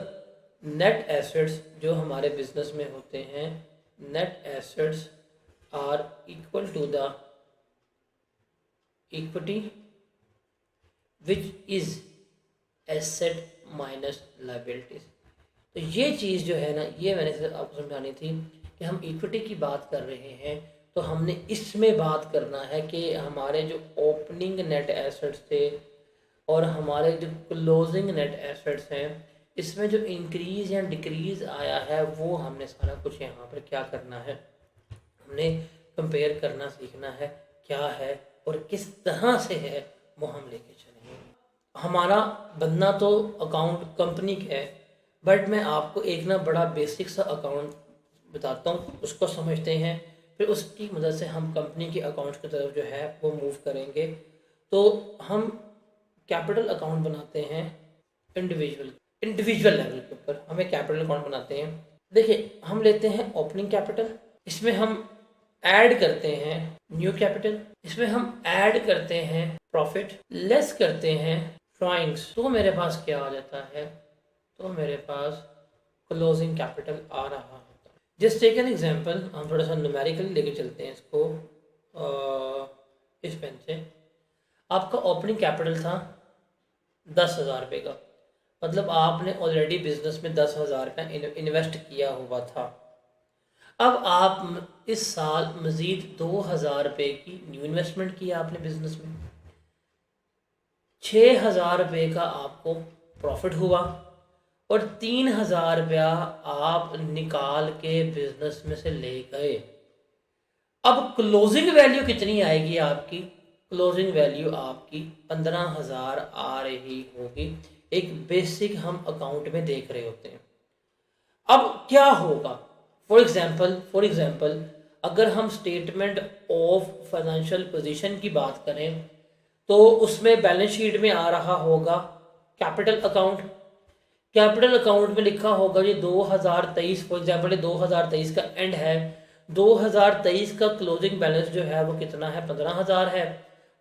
नेट एसेट्स जो हमारे बिजनेस में होते हैं, net assets are equal to the equity which is asset minus liabilities. तो ये चीज़ जो है ना, ये मैंने सिर्फ आपको समझानी थी कि हम इक्विटी की बात कर रहे हैं तो हमने इसमें बात करना है कि हमारे जो ओपनिंग नेट एसेट्स थे और हमारे जो क्लोजिंग नेट एसेट्स हैं, इसमें जो इंक्रीज या डिक्रीज आया है वो हमने सारा कुछ यहाँ पर क्या करना है, हमने कंपेयर करना सीखना है क्या है और किस तरह से है वो हम लेके चलेंगे। हमारा बनना तो अकाउंट कंपनी का है, बट मैं आपको एक ना बड़ा बेसिक सा अकाउंट बताता हूँ, उसको समझते हैं, फिर उसकी मदद से हम कंपनी के अकाउंट की तरफ जो है वो मूव करेंगे। तो हम कैपिटल अकाउंट बनाते हैं इंडिविजुअल लेवल के ऊपर हमें कैपिटल अकाउंट बनाते हैं। देखिए हम लेते हैं ओपनिंग कैपिटल, इसमें हम ऐड करते हैं न्यू कैपिटल, इसमें हम ऐड करते हैं प्रॉफिट, लेस करते हैं ड्राइंग्स, तो मेरे पास क्या आ जाता है? तो मेरे पास क्लोजिंग कैपिटल आ रहा होता है। जस्ट टेक एन एग्जांपल, हम थोड़ा सा न्यूमेरिकली लेके चलते हैं इसको। इस पेन से आपका ओपनिंग कैपिटल था 10,000 रुपये का, मतलब आपने ऑलरेडी बिजनेस में 10,000 का इन्वेस्ट किया हुआ था। अब आप इस साल मज़ीद 2,000 रुपये की न्यू इन्वेस्टमेंट किया आपने बिजनेस में, 6,000 रुपये का आपको प्रॉफिट हुआ और 3,000 रुपया आप निकाल के बिजनेस में से ले गए। अब क्लोजिंग वैल्यू कितनी आएगी आपकी? क्लोजिंग वैल्यू आपकी 15,000 आ रही होगी। एक बेसिक हम अकाउंट में देख रहे होते हैं। अब क्या होगा, फॉर एग्जाम्पल अगर हम स्टेटमेंट ऑफ फाइनेंशियल पोजीशन की बात करें तो उसमें बैलेंस शीट में आ रहा होगा कैपिटल अकाउंट। कैपिटल अकाउंट में लिखा होगा ये 2023, फॉर एग्जाम्पल 2023 का एंड है, 2023 का क्लोजिंग बैलेंस जो है वो कितना है, 15,000 है,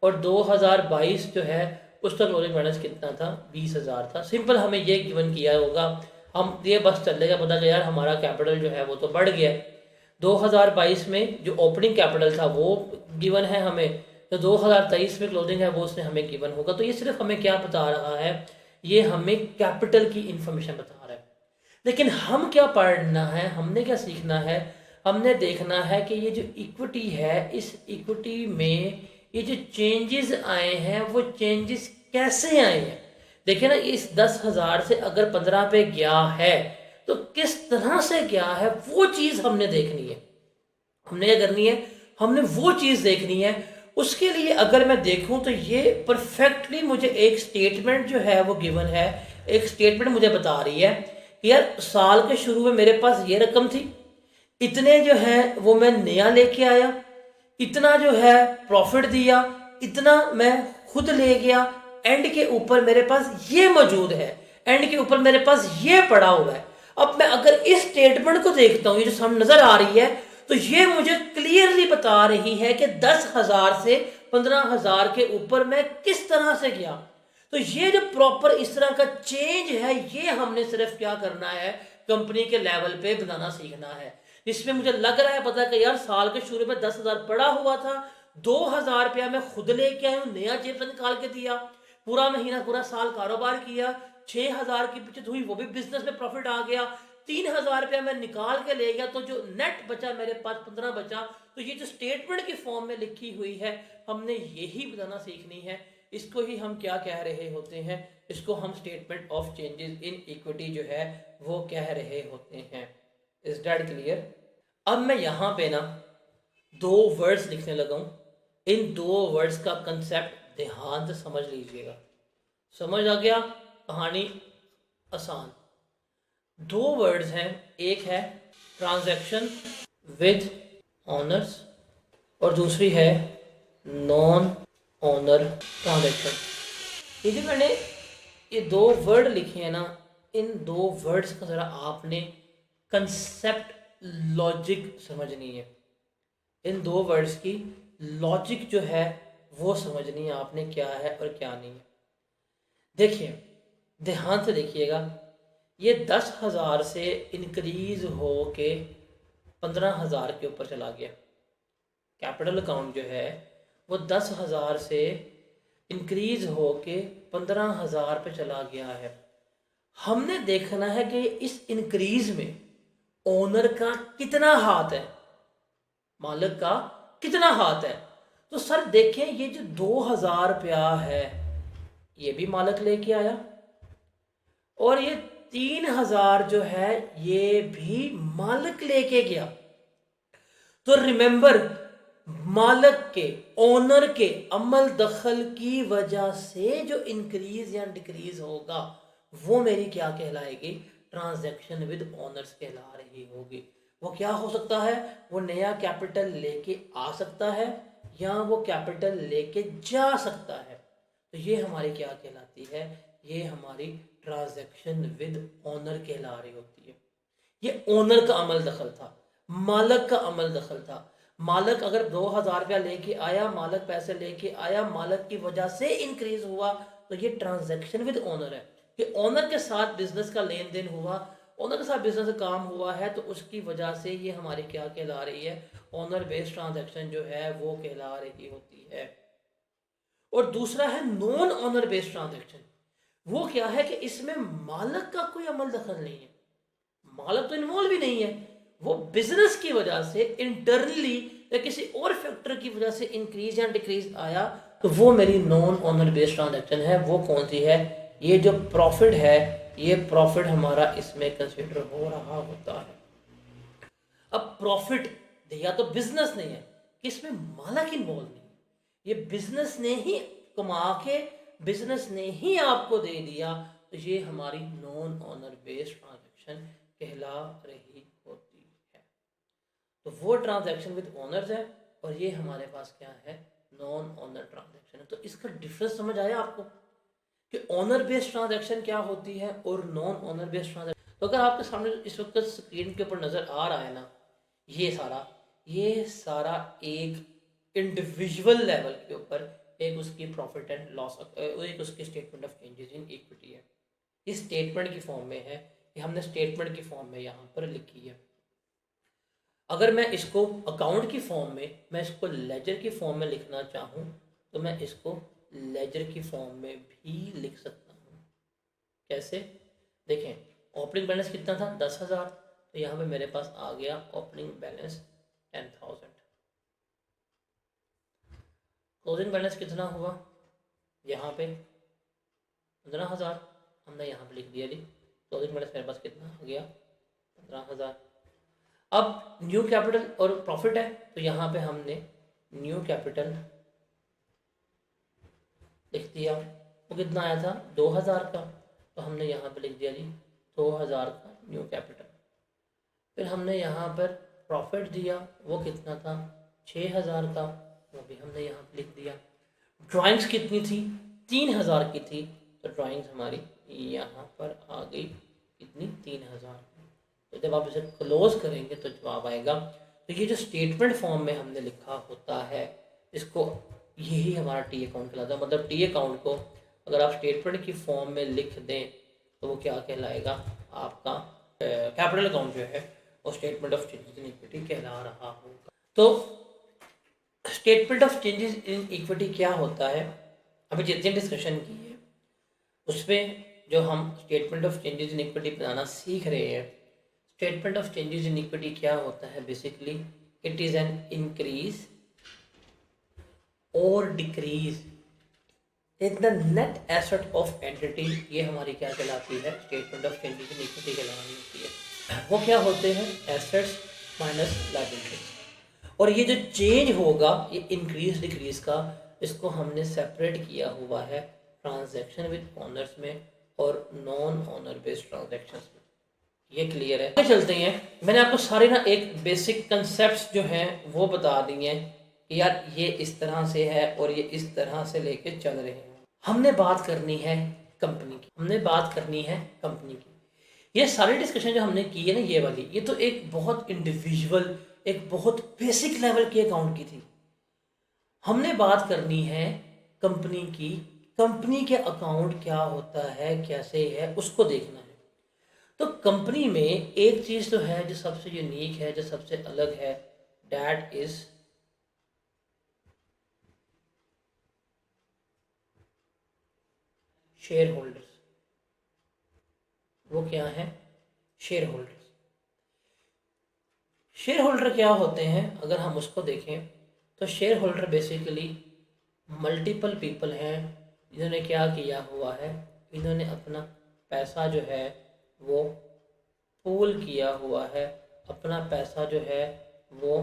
और 2022 जो है उसका क्लोजिंग बैलेंस कितना था, 20,000 था। सिंपल हमें ये गिवन किया होगा, हम ये बस चलेगा पता कि यार हमारा कैपिटल जो है वो तो बढ़ गया है। 2022 में जो ओपनिंग कैपिटल था वो गिवन है हमें, तो 2023 में क्लोजिंग है वो उसने हमें गिवन होगा। तो ये सिर्फ हमें क्या बता रहा है, ये हमें कैपिटल की इंफॉर्मेशन बता रहा है। लेकिन हम क्या पढ़ना है, हमने क्या सीखना है, हमने देखना है कि ये जो इक्विटी है, इस इक्विटी में ये जो चेंजेस आए हैं वो चेंजेस कैसे आए हैं। देखिए ना, इस 10,000 से अगर 15 पे गया है तो किस तरह से गया है वो चीज़ हमने देखनी है। हमने क्या करनी है, हमने वो चीज़ देखनी है। उसके लिए अगर मैं देखूं तो ये परफेक्टली मुझे एक स्टेटमेंट जो है वो गिवन है, एक स्टेटमेंट मुझे बता रही है कि यार साल के शुरू में मेरे पास ये रकम थी, इतने जो है वो मैं नया लेके आया, इतना जो है प्रॉफिट दिया, इतना मैं खुद ले गया, एंड के ऊपर मेरे पास ये मौजूद है, एंड के ऊपर मेरे पास ये पड़ा हुआ है। अब मैं अगर इस स्टेटमेंट को देखता हूँ, ये जो सामने नजर आ रही है, तो ये मुझे क्लियरली बता रही है कि 10,000 से 15,000 के ऊपर मैं किस तरह से गया। तो ये जो प्रॉपर इस तरह का चेंज है, ये हमने सिर्फ क्या करना है, कंपनी के लेवल पे बनाना सीखना है। इसमें मुझे लग रहा है पता कि यार साल के शुरू में 10,000 पड़ा हुआ था, 2,000 रुपया मैं खुद लेके आया हूँ, नया जेब से निकाल के दिया, पूरा महीना पूरा साल कारोबार किया, 6,000 की बचत हुई, वो भी बिजनेस में प्रॉफिट आ गया, 3,000 रुपया मैं निकाल के ले गया, तो जो नेट बचा मेरे पास 15 बचा। तो ये जो स्टेटमेंट के फॉर्म में लिखी हुई है, हमने यही बताना सीखनी है। इसको ही हम क्या कह रहे होते हैं, इसको हम statement of changes in equity जो है वो कह रहे होते हैं। Is that clear? अब मैं यहाँ पे ना 2 वर्ड्स लिखने लगा हूँ। इन 2 वर्ड्स का कंसेप्ट ध्यान से समझ लीजिएगा। समझ आ गया? कहानी आसान। 2 वर्ड्स हैं, एक है ट्रांजैक्शन विद ऑनर्स और दूसरी है नॉन ऑनर ट्रांजैक्शन। ये जो मैंने ये 2 वर्ड लिखे हैं ना, इन 2 वर्ड्स का ज़रा आपने कंसेप्ट लॉजिक समझनी है। इन 2 वर्ड्स की लॉजिक जो है वो समझनी है आपने, क्या है और क्या नहीं है। देखिए, ध्यान से देखिएगा, ये 10,000 से इंक्रीज हो के 15,000 के ऊपर चला गया। कैपिटल अकाउंट जो है वो 10,000 से इंक्रीज हो के 15,000 पे चला गया है। हमने देखना है कि इस इंक्रीज में ओनर का कितना हाथ है, मालिक का कितना हाथ है। तो सर देखें, ये जो 2,000 रुपया है ये भी मालिक लेके आया, और ये 3,000 जो है ये भी मालिक लेके गया। तो रिमेंबर, मालिक के, ओनर के अमल दखल की वजह से जो इंक्रीज या डिक्रीज होगा वो मेरी क्या कहलाएगी, ट्रांजैक्शन विद ओनर्स कहला रही होगी। वो क्या हो सकता है, वो नया कैपिटल लेके आ सकता है या वो कैपिटल लेके जा सकता है। तो ये हमारी क्या कहलाती है, ये हमारी ट्रांजैक्शन विद ओनर कहला रही होती है। ये ओनर का अमल दखल था, मालिक का अमल दखल था। मालिक अगर 2,000 रुपया लेके आया, मालिक पैसे लेके आया, मालिक की वजह से इंक्रीज हुआ, तो ये ट्रांजैक्शन विद ओनर है कि ओनर के साथ बिजनेस का लेन देन हुआ, ओनर के साथ बिजनेस का काम हुआ है, तो उसकी वजह से ये हमारी क्या कहला रही है, ओनर बेस्ड ट्रांजैक्शन जो है वो कहला रही होती है। और दूसरा है नॉन ओनर बेस्ड ट्रांजैक्शन। वो क्या है कि इसमें मालिक का कोई अमल दखल नहीं है, मालिक तो इन्वॉल्व ही नहीं है, वो बिजनेस की वजह से इंटरनली या किसी और फैक्टर की वजह से इंक्रीज या डिक्रीज आया, तो वो मेरी नॉन ओनर बेस्ड ट्रांजैक्शन है। वो कौन सी है, ये जो प्रॉफिट है, ये प्रॉफिट हमारा इसमें कंसिडर हो रहा होता है। अब प्रॉफिट दिया तो बिजनेस नहीं है, इसमें मालिक इन्वॉल्व नहीं है, ये बिजनेस ने ही कमा के, बिजनेस ने ही आपको दे दिया, तो ये हमारी नॉन ओनर बेस्ड ट्रांजैक्शन कहला रही होती है। तो वो ट्रांजैक्शन विद ओनर्स है और ये हमारे पास क्या है, नॉन ओनर ट्रांजैक्शन है। तो इसका डिफरेंस समझ आया आपको कि ओनर बेस्ड ट्रांजैक्शन क्या होती है और नॉन ओनर बेस्ड ट्रांजैक्शन। तो अगर आपके सामने इस वक्त स्क्रीन के ऊपर नजर आ रहा है ना, ये सारा एक इंडिविजुअल लेवल के ऊपर एक उसकी प्रॉफिट एंड लॉस, एक उसकी statement of changes in equity है। इस स्टेटमेंट की फॉर्म में है, ये हमने स्टेटमेंट की फॉर्म में यहाँ पर लिखी है। अगर मैं इसको अकाउंट की फॉर्म में, मैं इसको लेजर की फॉर्म में लिखना चाहूँ तो मैं इसको लेजर की फॉर्म में भी लिख सकता हूँ। कैसे, देखें, ओपनिंग बैलेंस कितना था, 10,000, तो यहाँ पे मेरे पास आ गया ओपनिंग बैलेंस 10,000। क्लोजिंग बैलेंस कितना हुआ, यहाँ पे 15,000, हमने यहाँ पे लिख दिया जी। क्लोजिंग बैलेंस मेरे पास कितना आ गया, 15,000। अब न्यू कैपिटल और प्रॉफिट है, तो यहाँ पे हमने न्यू कैपिटल लिख दिया। वो कितना आया था, 2,000 का, तो हमने यहाँ पे लिख दिया जी 2,000 का न्यू कैपिटल। फिर हमने यहाँ पर प्रॉफिट दिया, वो कितना था, 6,000 का, वो भी हमने यहाँ पे लिख दिया। ड्राइंग्स कितनी थी, 3,000 की थी, तो ड्राइंग्स हमारी यहाँ पर आ गई कितनी, 3,000। तो जब आप इसे क्लोज करेंगे तो जवाब आएगा। तो ये जो स्टेटमेंट फॉर्म में हमने लिखा होता है, इसको, यही हमारा टी अकाउंट कहलाता है। मतलब टी अकाउंट को अगर आप स्टेटमेंट की फॉर्म में लिख दें तो वो क्या कहलाएगा, आपका कैपिटल अकाउंट जो है वो statement of changes in equity कहला रहा होगा। तो statement of changes in equity क्या होता है, अभी जितनी डिस्कशन की है उसमें जो हम statement of changes in equity बनाना सीख रहे हैं, statement of changes in equity क्या होता है, basically it is an increase और decrease in the net asset of entity. ये हमारी क्या कहलाती है, statement of changes in equity कहलानी होती है। वो क्या होते हैं, एसेट्स माइनस लायबिलिटी। और ये जो चेंज होगा, ये इंक्रीज डिक्रीज का, इसको हमने सेपरेट किया हुआ है ट्रांजैक्शन विद ओनर्स में और नॉन ओनर बेस्ड ट्रांजैक्शंस में। ये क्लियर है, आगे चलते हैं। मैंने आपको सारे ना एक बेसिक कंसेप्ट्स जो हैं वो बता दिए हैं कि यार ये इस तरह से है और ये इस तरह से लेके चल रहे हैं। हमने बात करनी है कंपनी की, ये सारी डिस्कशन जो हमने की है ना, ये वाली, ये तो एक बहुत इंडिविजुअल, एक बहुत बेसिक लेवल के अकाउंट की थी। हमने बात करनी है कंपनी की, कंपनी के अकाउंट क्या होता है, कैसे है, उसको देखना है। तो कंपनी में एक चीज तो है जो सबसे यूनिक है, जो सबसे अलग है, दैट इज शेयर होल्डर्स। वो क्या है, शेयर होल्डर्स। शेयर होल्डर क्या होते हैं, अगर हम उसको देखें तो share holder basically multiple people हैं जिन्होंने क्या किया हुआ है, इन्होंने अपना पैसा जो है वो पूल किया हुआ है, अपना पैसा जो है वो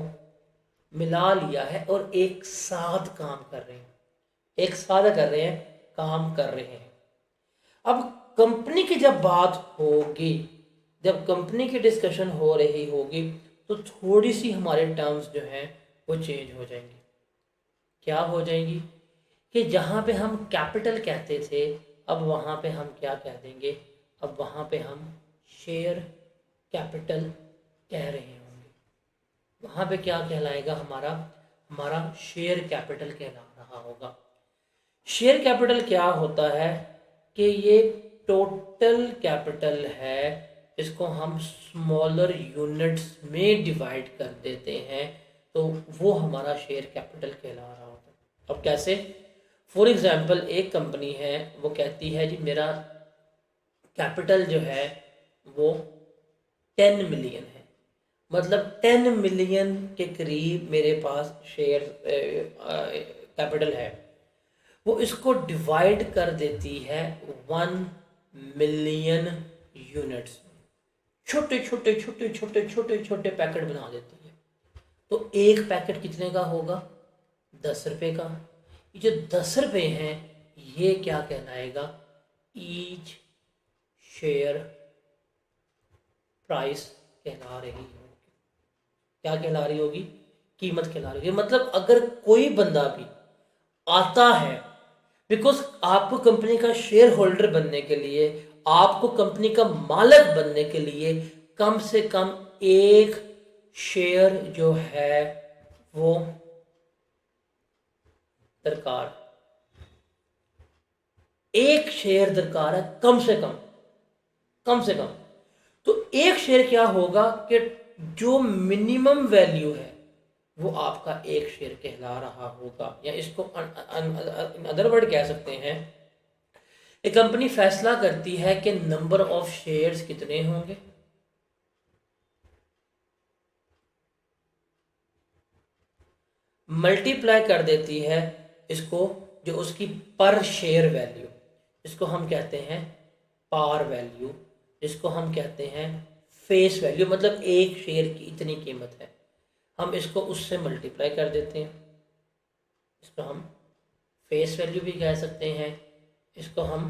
मिला लिया है और एक साथ काम कर रहे हैं, काम कर रहे हैं। अब कंपनी की जब बात होगी, जब कंपनी की डिस्कशन हो रही होगी, तो थोड़ी सी हमारे टर्म्स जो हैं वो चेंज हो जाएंगी। क्या हो जाएंगी कि जहाँ पे हम कैपिटल कहते थे, अब वहाँ पे हम क्या कह देंगे, अब वहाँ पे हम शेयर कैपिटल कह रहे होंगे। वहाँ पे क्या कहलाएगा, हमारा शेयर कैपिटल कहला रहा होगा। शेयर कैपिटल क्या होता है कि ये टोटल कैपिटल है, इसको हम स्मॉलर यूनिट्स में डिवाइड कर देते हैं, तो वो हमारा शेयर कैपिटल कहला रहा होता है। अब कैसे, फॉर एग्जांपल एक कंपनी है, वो कहती है जी मेरा कैपिटल जो है वो 10 मिलियन है, मतलब 10 मिलियन के करीब मेरे पास शेयर कैपिटल है। वो इसको डिवाइड कर देती है 1 मिलियन यूनिट्स में, छोटे छोटे पैकेट बना देती है। तो एक पैकेट कितने का होगा, 10 रुपये का। ये जो 10 रुपये हैं ये क्या कहलाएगा, ईच शेयर प्राइस कहला रही होगी। क्या कहला रही होगी? कीमत कहला रही होगी। मतलब अगर कोई बंदा भी आता है, बिकॉज आपको कंपनी का शेयर होल्डर बनने के लिए, आपको कंपनी का मालिक बनने के लिए कम से कम एक शेयर जो है वो दरकार, एक शेयर दरकार है कम से कम, कम से कम। तो एक शेयर क्या होगा कि जो मिनिमम वैल्यू है वो आपका एक शेयर कहला रहा होगा। या इसको इन अदर वर्ड कह सकते हैं, एक कंपनी फैसला करती है कि नंबर ऑफ शेयर्स कितने होंगे, मल्टीप्लाई कर देती है इसको, जो उसकी पर शेयर वैल्यू, इसको हम कहते हैं पार वैल्यू, इसको हम कहते हैं फेस वैल्यू, मतलब एक शेयर की इतनी कीमत है, हम इसको उससे मल्टीप्लाई कर देते हैं। इसको हम फेस वैल्यू भी कह सकते हैं, इसको हम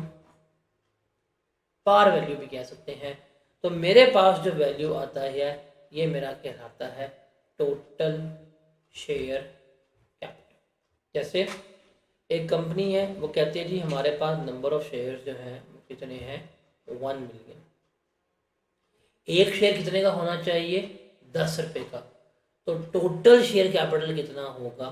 पार वैल्यू भी कह सकते हैं। तो मेरे पास जो वैल्यू आता है ये मेरा कहलाता है टोटल शेयर कैपिटल। जैसे एक कंपनी है, वो कहती है जी हमारे पास नंबर ऑफ शेयर्स जो हैं वो कितने हैं, 1 मिलियन। एक शेयर कितने का होना चाहिए, 10 रुपये का। तो टोटल शेयर कैपिटल कितना होगा,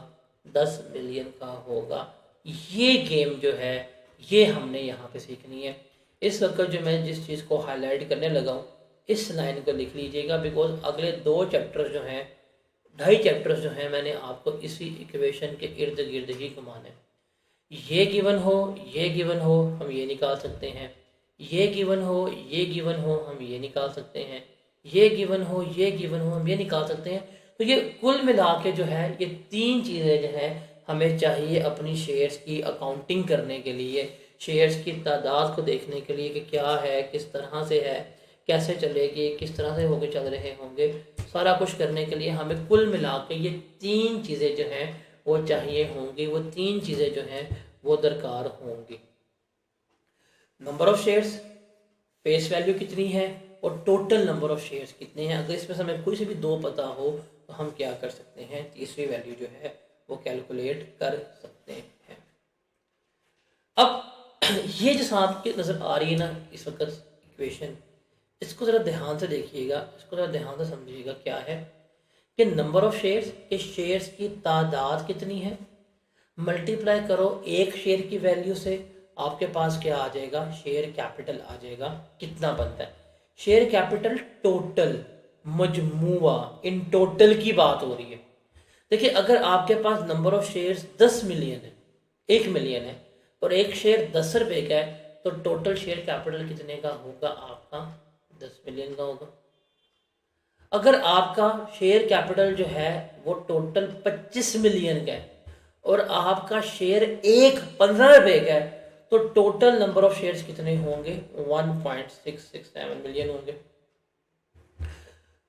10 मिलियन का होगा। ये गेम जो है ये हमने यहाँ पे सीखनी है। इस वक्त जो मैं जिस चीज़ को हाईलाइट करने लगा हूँ, इस लाइन को लिख लीजिएगा, बिकॉज अगले 2 चैप्टर्स जो हैं, 2.5 चैप्टर्स जो हैं, मैंने आपको इसी इक्वेशन के इर्द गिर्द ही घुमाने। ये गिवन हो, ये गिवन हो, हम ये निकाल सकते हैं, ये गिवन हो, ये गिवन हो, हम ये निकाल सकते हैं, ये गिवन हो, ये गिवन हो, हम ये निकाल सकते हैं। तो ये कुल मिला के जो है ये 3 चीज़ें जो हैं हमें चाहिए अपनी शेयर्स की अकाउंटिंग करने के लिए, शेयर्स की तादाद को देखने के लिए कि क्या है, किस तरह से है, कैसे चलेगी, किस तरह से होके चल रहे होंगे, सारा कुछ करने के लिए हमें कुल मिला के ये 3 चीज़ें जो हैं वो चाहिए होंगी, वो 3 चीज़ें जो हैं वो दरकार होंगी। Number of shares, face value कितनी है, और टोटल नंबर ऑफ शेयर्स कितने हैं। अगर इसमें हमें कोई से भी 2 पता हो तो हम क्या कर सकते हैं, तीसरी वैल्यू जो है वो कैलकुलेट कर सकते हैं। अब ये जो आपकी नज़र आ रही है ना इस वक्त इक्वेशन, इसको ज़रा ध्यान से देखिएगा, इसको ज़रा ध्यान से समझिएगा। क्या है कि नंबर ऑफ शेयर्स, के शेयर्स की तादाद कितनी है, मल्टीप्लाई करो एक शेयर की वैल्यू से, आपके पास क्या आ जाएगा, शेयर कैपिटल आ जाएगा। कितना बनता है शेयर कैपिटल, टोटल मजमुआ, इन टोटल की बात हो रही है। देखिए अगर आपके पास नंबर ऑफ शेयर्स 10 मिलियन है, 1 मिलियन है, और एक शेयर 10 रुपये का है, तो टोटल शेयर कैपिटल कितने का होगा, आपका 10 मिलियन का होगा। अगर आपका शेयर कैपिटल जो है वो टोटल 25 मिलियन का है और आपका शेयर 15 रुपये का है, तो टोटल नंबर ऑफ शेयर्स कितने होंगे, 1.667 मिलियन होंगे।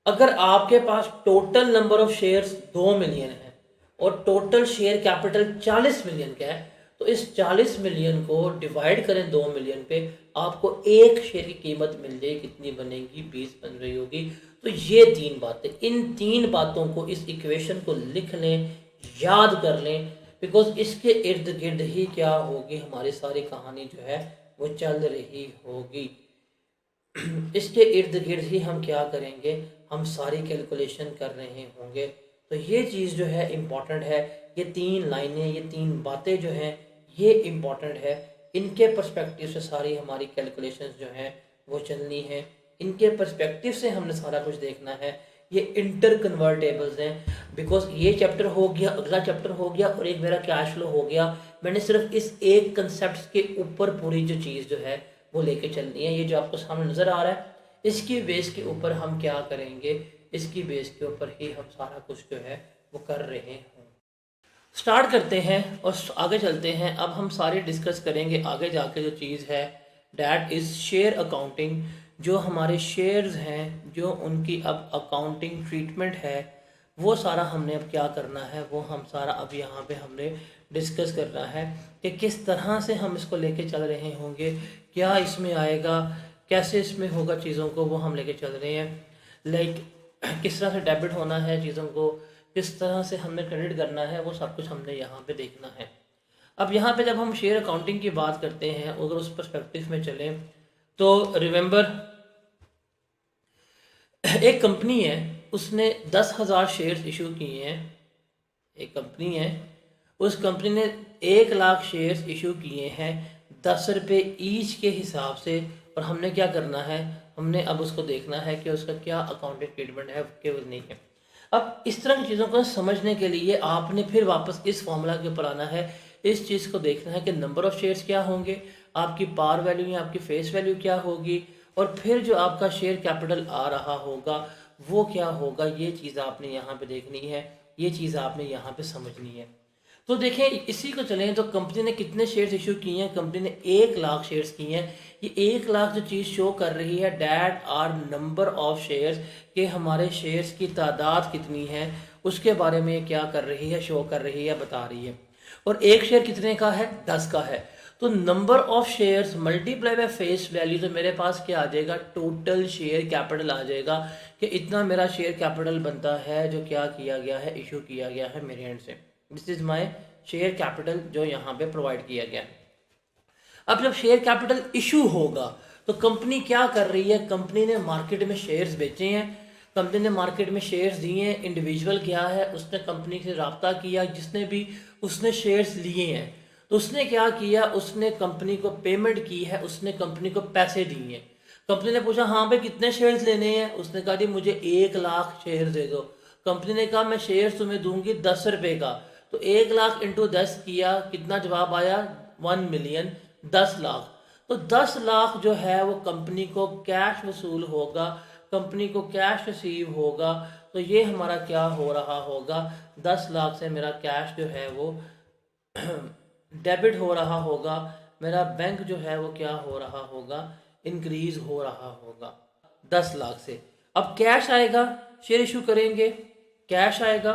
अगर आपके पास total number of shares 2 million है और टोटल शेयर कैपिटल 40 मिलियन का है, तो इस 40 मिलियन को डिवाइड करें 2 मिलियन पे, आपको एक शेयर की कीमत मिल जाएगी, कितनी बनेगी, 20 बन रही होगी। तो ये 3 बातें, इन 3 बातों को, इस इक्वेशन को लिख लें, याद कर लें, बिकॉज इसके इर्द गिर्द ही क्या होगी, हमारी सारी कहानी जो है वो चल रही होगी। इसके इर्द गिर्द ही हम क्या करेंगे, हम सारी कैलकुलेशन कर रहे होंगे। तो ये चीज़ जो है इम्पॉर्टेंट है, ये 3 लाइनें, ये 3 बातें जो हैं ये इम्पॉर्टेंट है। इनके पर्सपेक्टिव से सारी हमारी कैलकुलेशंस जो हैं वो चलनी है, इनके पर्सपेक्टिव से हमने सारा कुछ देखना है। ये इंटर कन्वर्टेबल्स हैं, बिकॉज ये चैप्टर हो गया, अगला चैप्टर हो गया, और एक मेरा कैश फ्लो हो गया। मैंने सिर्फ इस एक कंसेप्ट के ऊपर पूरी जो चीज़ जो है वो लेके चलनी है। ये जो आपको सामने नज़र आ रहा है, इसकी बेस के ऊपर हम क्या करेंगे, इसकी बेस के ऊपर ही हम सारा कुछ जो है वो कर रहे हैं। स्टार्ट करते हैं और आगे चलते हैं। अब हम सारी डिस्कस करेंगे आगे जाके जो चीज़ है, डैट इज़ शेयर अकाउंटिंग। जो हमारे शेयर्स हैं, जो उनकी अब अकाउंटिंग ट्रीटमेंट है, वो सारा हमने अब क्या करना है, वो हम सारा अब यहाँ पे हमने डिस्कस करना है कि किस तरह से हम इसको लेके चल रहे होंगे, क्या इसमें आएगा, कैसे इसमें होगा चीज़ों को, वो हम लेके चल रहे हैं। लाइक किस तरह से डेबिट होना है चीज़ों को, किस तरह से हमें क्रेडिट करना है, वो सब कुछ हमने यहाँ पे देखना है। अब यहाँ पे जब हम शेयर अकाउंटिंग की बात करते हैं, अगर उस पर्सपेक्टिव में चलें तो रिमेंबर एक कंपनी है, उसने 10,000 शेयर्स इशू किए हैं। एक कंपनी है, उस कंपनी ने 1 लाख शेयर्स इशू किए हैं 10 रुपये ईच के हिसाब से। और हमने क्या करना है, हमने अब उसको देखना है कि उसका क्या अकाउंटिंग ट्रीटमेंट है, केवल नहीं है। अब इस तरह की चीज़ों को समझने के लिए आपने फिर वापस इस फॉर्मूला के ऊपर आना है। इस चीज़ को देखना है कि नंबर ऑफ़ शेयर्स क्या होंगे, आपकी पार वैल्यू या आपकी फेस वैल्यू क्या होगी, और फिर जो आपका शेयर कैपिटल आ रहा होगा वो क्या होगा। ये चीज़ आपने यहाँ पे देखनी है, ये चीज़ आपने यहाँ पे समझनी है। तो देखें, इसी को चलें तो कंपनी ने कितने शेयर्स इशू किए हैं, कंपनी ने 1 लाख शेयर्स किए हैं। ये 1 लाख जो चीज़ शो कर रही है, that are number of shares, कि हमारे शेयर्स की तादाद कितनी है, उसके बारे में ये क्या कर रही है, शो कर रही है, बता रही है। और एक शेयर कितने का है, 10 का है। तो number of shares multiply by face value, तो मेरे पास क्या आ जाएगा, टोटल शेयर कैपिटल आ जाएगा, कि इतना मेरा शेयर कैपिटल बनता है जो क्या किया गया है, इशू किया गया है मेरे एंड से। This is my share capital जो यहाँ पे प्रोवाइड किया गया है। अब जब शेयर कैपिटल इशू होगा तो कंपनी क्या कर रही है, कंपनी ने मार्केट में शेयर्स बेचे हैं, कंपनी ने मार्केट में शेयर्स दिए हैं। इंडिविजुअल क्या है, उसने कंपनी से रब्ता किया, जिसने भी उसने शेयर्स लिए हैं, तो उसने क्या किया, उसने कंपनी को पेमेंट की है, उसने कंपनी को पैसे दिए हैं। कंपनी ने पूछा हाँ भाई कितने शेयर्स लेने हैं, उसने कहा जी मुझे 1 लाख शेयर दे दो। कंपनी ने कहा मैं शेयर्स तुम्हें दूंगी 10 रुपये का। तो 1 लाख इंटू 10 किया, कितना जवाब आया, 1 मिलियन, 10 लाख। तो 10 लाख जो है वो कंपनी को कैश वसूल होगा, कंपनी को कैश रिसीव होगा। तो ये हमारा क्या हो रहा होगा, 10 लाख से मेरा कैश जो है वो डेबिट हो रहा होगा, मेरा बैंक जो है वो क्या हो रहा होगा, इंक्रीज हो रहा होगा 10 लाख से। अब कैश आएगा, शेयर इशू करेंगे, कैश आएगा,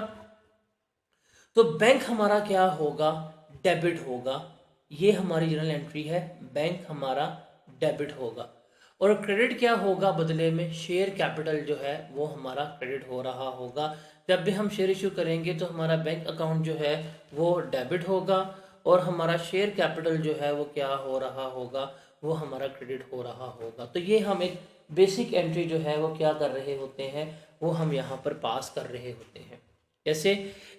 तो बैंक हमारा क्या होगा, डेबिट होगा। ये हमारी जर्नल एंट्री है, बैंक हमारा डेबिट होगा। और क्रेडिट क्या होगा बदले में, शेयर कैपिटल जो है वो हमारा क्रेडिट हो रहा होगा। जब भी हम शेयर इशू करेंगे तो हमारा बैंक अकाउंट जो है वो डेबिट होगा, और हमारा शेयर कैपिटल जो है वो क्या हो रहा होगा, वो हमारा क्रेडिट हो रहा होगा। तो ये हम एक बेसिक एंट्री जो है वो क्या कर रहे होते हैं, वो हम यहाँ पर पास कर रहे होते हैं। जैसे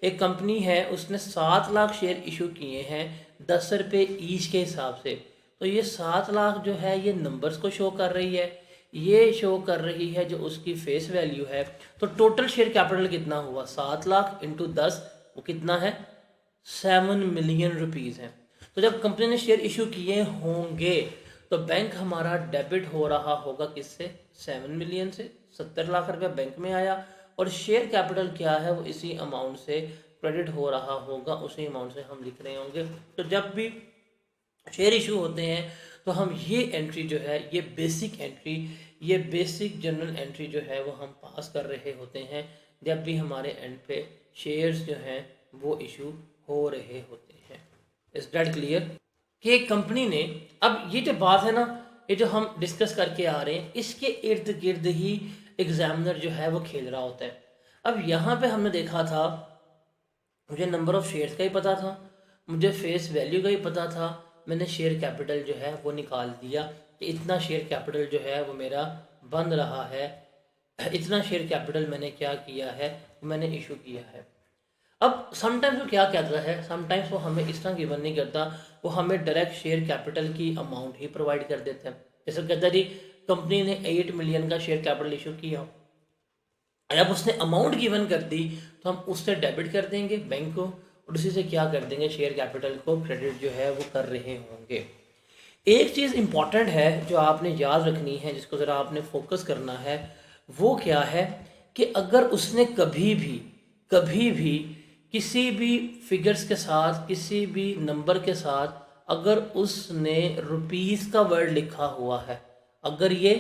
एक कंपनी है, उसने 7 लाख शेयर इशू किए हैं 10 रुपये ईच के हिसाब से। तो ये 7 लाख जो है ये नंबर्स को शो कर रही है, ये शो कर रही है जो उसकी फेस वैल्यू है। तो टोटल शेयर कैपिटल कितना हुआ, 7 लाख इंटू 10, वो कितना है, 7 मिलियन रुपीज़ है। तो जब कंपनी ने शेयर इशू किए होंगे तो बैंक हमारा डेबिट हो रहा होगा किससे, 7 मिलियन से। 70 लाख रुपया बैंक में आया, और शेयर कैपिटल क्या है वो इसी अमाउंट से क्रेडिट हो रहा होगा, उसी अमाउंट से हम लिख रहे होंगे। तो जब भी शेयर इशू होते हैं तो हम ये एंट्री जो है, ये बेसिक एंट्री, ये बेसिक जनरल एंट्री जो है वो हम पास कर रहे होते हैं जब भी हमारे एंड पे शेयर्स जो हैं वो इशू हो रहे होते हैं। इज दैट क्लियर, कि कंपनी ने, अब ये जो बात है ना, ये जो हम डिस्कस करके आ रहे हैं, इसके इर्द गिर्द ही एग्जामिनर जो है वो खेल रहा होता है। अब यहाँ पे हमने देखा था, मुझे नंबर ऑफ शेयर्स का ही पता था, मुझे फेस वैल्यू का ही पता था, मैंने शेयर कैपिटल जो है वो निकाल दिया कि इतना शेयर कैपिटल जो है वो मेरा बन रहा है, इतना शेयर कैपिटल मैंने क्या किया है, मैंने इशू किया है। अब समटाइम्स वो क्या कहता है, समटाइम्स वो हमें इस तरह गिवन नहीं करता, वो हमें डायरेक्ट शेयर कैपिटल की अमाउंट ही प्रोवाइड कर देता है। जैसे कहता है जी कंपनी ने 8 मिलियन का शेयर कैपिटल इशू किया, जब उसने अमाउंट गिवन कर दी तो हम उससे डेबिट कर देंगे बैंक को, और उसी से क्या कर देंगे, शेयर कैपिटल को क्रेडिट जो है वो कर रहे होंगे। एक चीज़ इंपॉर्टेंट है जो आपने याद रखनी है, जिसको ज़रा आपने फोकस करना है, वो क्या है कि अगर उसने कभी भी किसी भी फिगर्स के साथ, किसी भी नंबर के साथ अगर उसने रुपीस का वर्ड लिखा हुआ है, अगर ये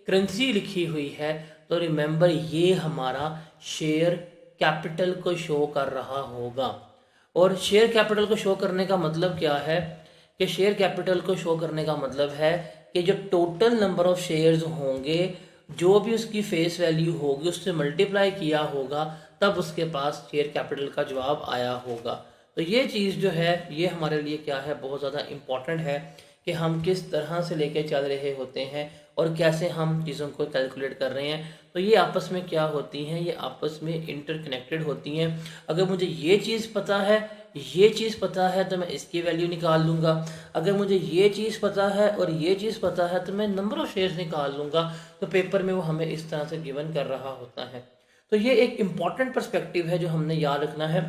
करेंसी लिखी हुई है, तो रिमेंबर ये हमारा शेयर कैपिटल को शो कर रहा होगा। और शेयर कैपिटल को शो करने का मतलब क्या है कि शेयर कैपिटल को शो करने का मतलब है कि जो टोटल नंबर ऑफ शेयर्स होंगे, जो भी उसकी फेस वैल्यू होगी उससे मल्टीप्लाई किया होगा, तब उसके पास शेयर कैपिटल का जवाब आया होगा। तो ये चीज़ जो है ये हमारे लिए क्या है, बहुत ज़्यादा इम्पॉर्टेंट है कि हम किस तरह से लेके चल रहे होते हैं और कैसे हम चीज़ों को कैलकुलेट कर रहे हैं। तो ये आपस में क्या होती हैं, ये आपस में इंटरकनेक्टेड होती हैं। अगर मुझे ये चीज़ पता है, ये चीज़ पता है, तो मैं इसकी वैल्यू निकाल लूँगा। अगर मुझे ये चीज़ पता है और ये चीज़ पता है तो मैं नंबर ऑफ़ शेयर्स निकाल लूँगा। तो पेपर में वो हमें इस तरह से गिवन कर रहा होता है। तो ये एक इम्पॉर्टेंट पर्सपेक्टिव है जो हमने याद रखना है।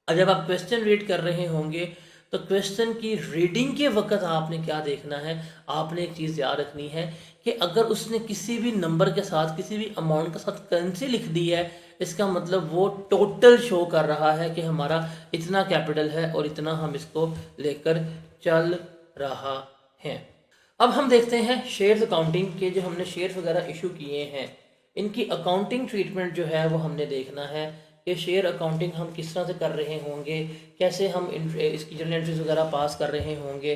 और जब आप क्वेश्चन रीड कर रहे होंगे तो क्वेश्चन की रीडिंग के वक्त आपने क्या देखना है, आपने एक चीज़ याद रखनी है कि अगर उसने किसी भी नंबर के साथ, किसी भी अमाउंट के साथ करेंसी लिख दी है, इसका मतलब वो टोटल शो कर रहा है कि हमारा इतना कैपिटल है और इतना हम इसको लेकर चल रहा है। अब हम देखते हैं शेयर्स अकाउंटिंग के, जो हमने शेयर वगैरह इशू किए हैं इनकी अकाउंटिंग ट्रीटमेंट जो है वो हमने देखना है कि शेयर अकाउंटिंग हम किस तरह से कर रहे होंगे, कैसे हम इसकी जर्नल एंट्रीज वगैरह पास कर रहे होंगे,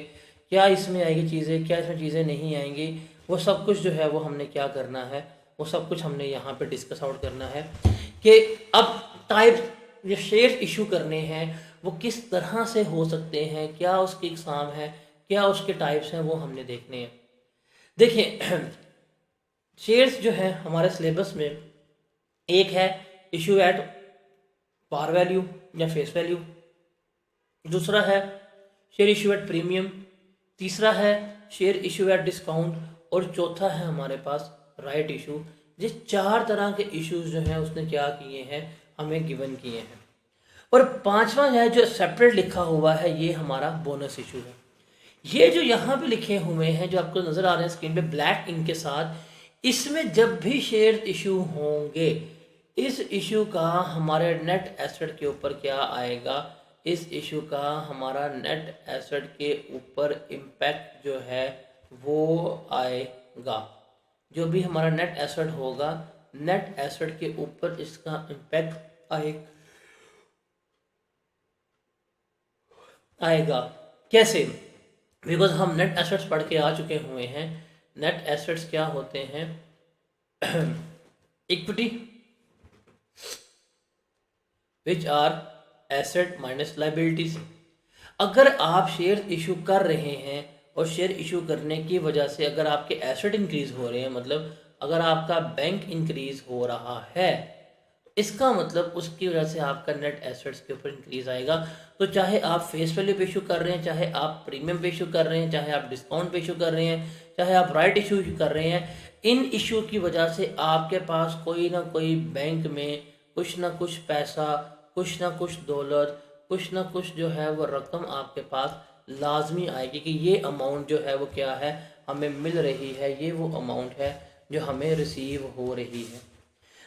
क्या इसमें आएगी चीज़ें, क्या इसमें चीज़ें नहीं आएंगी, वो सब कुछ जो है वो हमने क्या करना है, वो सब कुछ हमने यहाँ पे डिस्कस आउट करना है कि अब टाइप जो शेयर इशू करने हैं वो किस तरह से हो सकते हैं, क्या उसकी इकसाम है, क्या उसके टाइप्स हैं, वो हमने देखने हैं। देखिए शेयर्स जो है हमारे सिलेबस में एक है इशू एट पार वैल्यू या फेस वैल्यू, दूसरा है शेयर इशू एट प्रीमियम, तीसरा है शेयर इशू एट डिस्काउंट और चौथा है हमारे पास राइट इशू। ये चार तरह के इश्यूज जो हैं उसने क्या किए हैं, हमें गिवन किए हैं। और पांचवा है जो सेपरेट लिखा हुआ है, ये हमारा बोनस इशू है। ये जो यहाँ पे लिखे हुए हैं जो आपको नज़र आ रहे हैं स्क्रीन पे ब्लैक इंक के साथ, इसमें जब भी शेयर इशू होंगे इस इशू का हमारे नेट एसेट के ऊपर क्या आएगा, इस इशू का हमारा नेट एसेट के ऊपर इम्पैक्ट जो है वो आएगा। जो भी हमारा नेट एसेट होगा, नेट एसेट के ऊपर इसका इम्पैक्ट आएगा। कैसे? बिकॉज हम नेट एसेट्स पढ़ के आ चुके हुए हैं। नेट एसेट्स क्या होते हैं? Equity which are asset minus liabilities. अगर आप शेयर इशू कर रहे हैं और शेयर इशू करने की वजह से अगर आपके एसेट इंक्रीज हो रहे हैं, मतलब अगर आपका बैंक इंक्रीज हो रहा है, इसका मतलब उसकी वजह से आपका नेट एसेट्स के ऊपर इंक्रीज आएगा। तो चाहे आप फेस वैल्यू पे इशू कर रहे हैं, चाहे आप प्रीमियम पे इशू कर रहे हैं, चाहे आप डिस्काउंट पे इशू कर रहे हैं, चाहे आप राइट इशू कर रहे हैं, इन इशू की वजह से आपके पास कोई ना कोई बैंक में कुछ ना कुछ पैसा, कुछ ना कुछ दौलत, कुछ ना कुछ जो है वो रकम आपके पास लाजमी आएगी कि ये अमाउंट जो है वो क्या है, हमें मिल रही है, ये वो अमाउंट है जो हमें रिसीव हो रही है।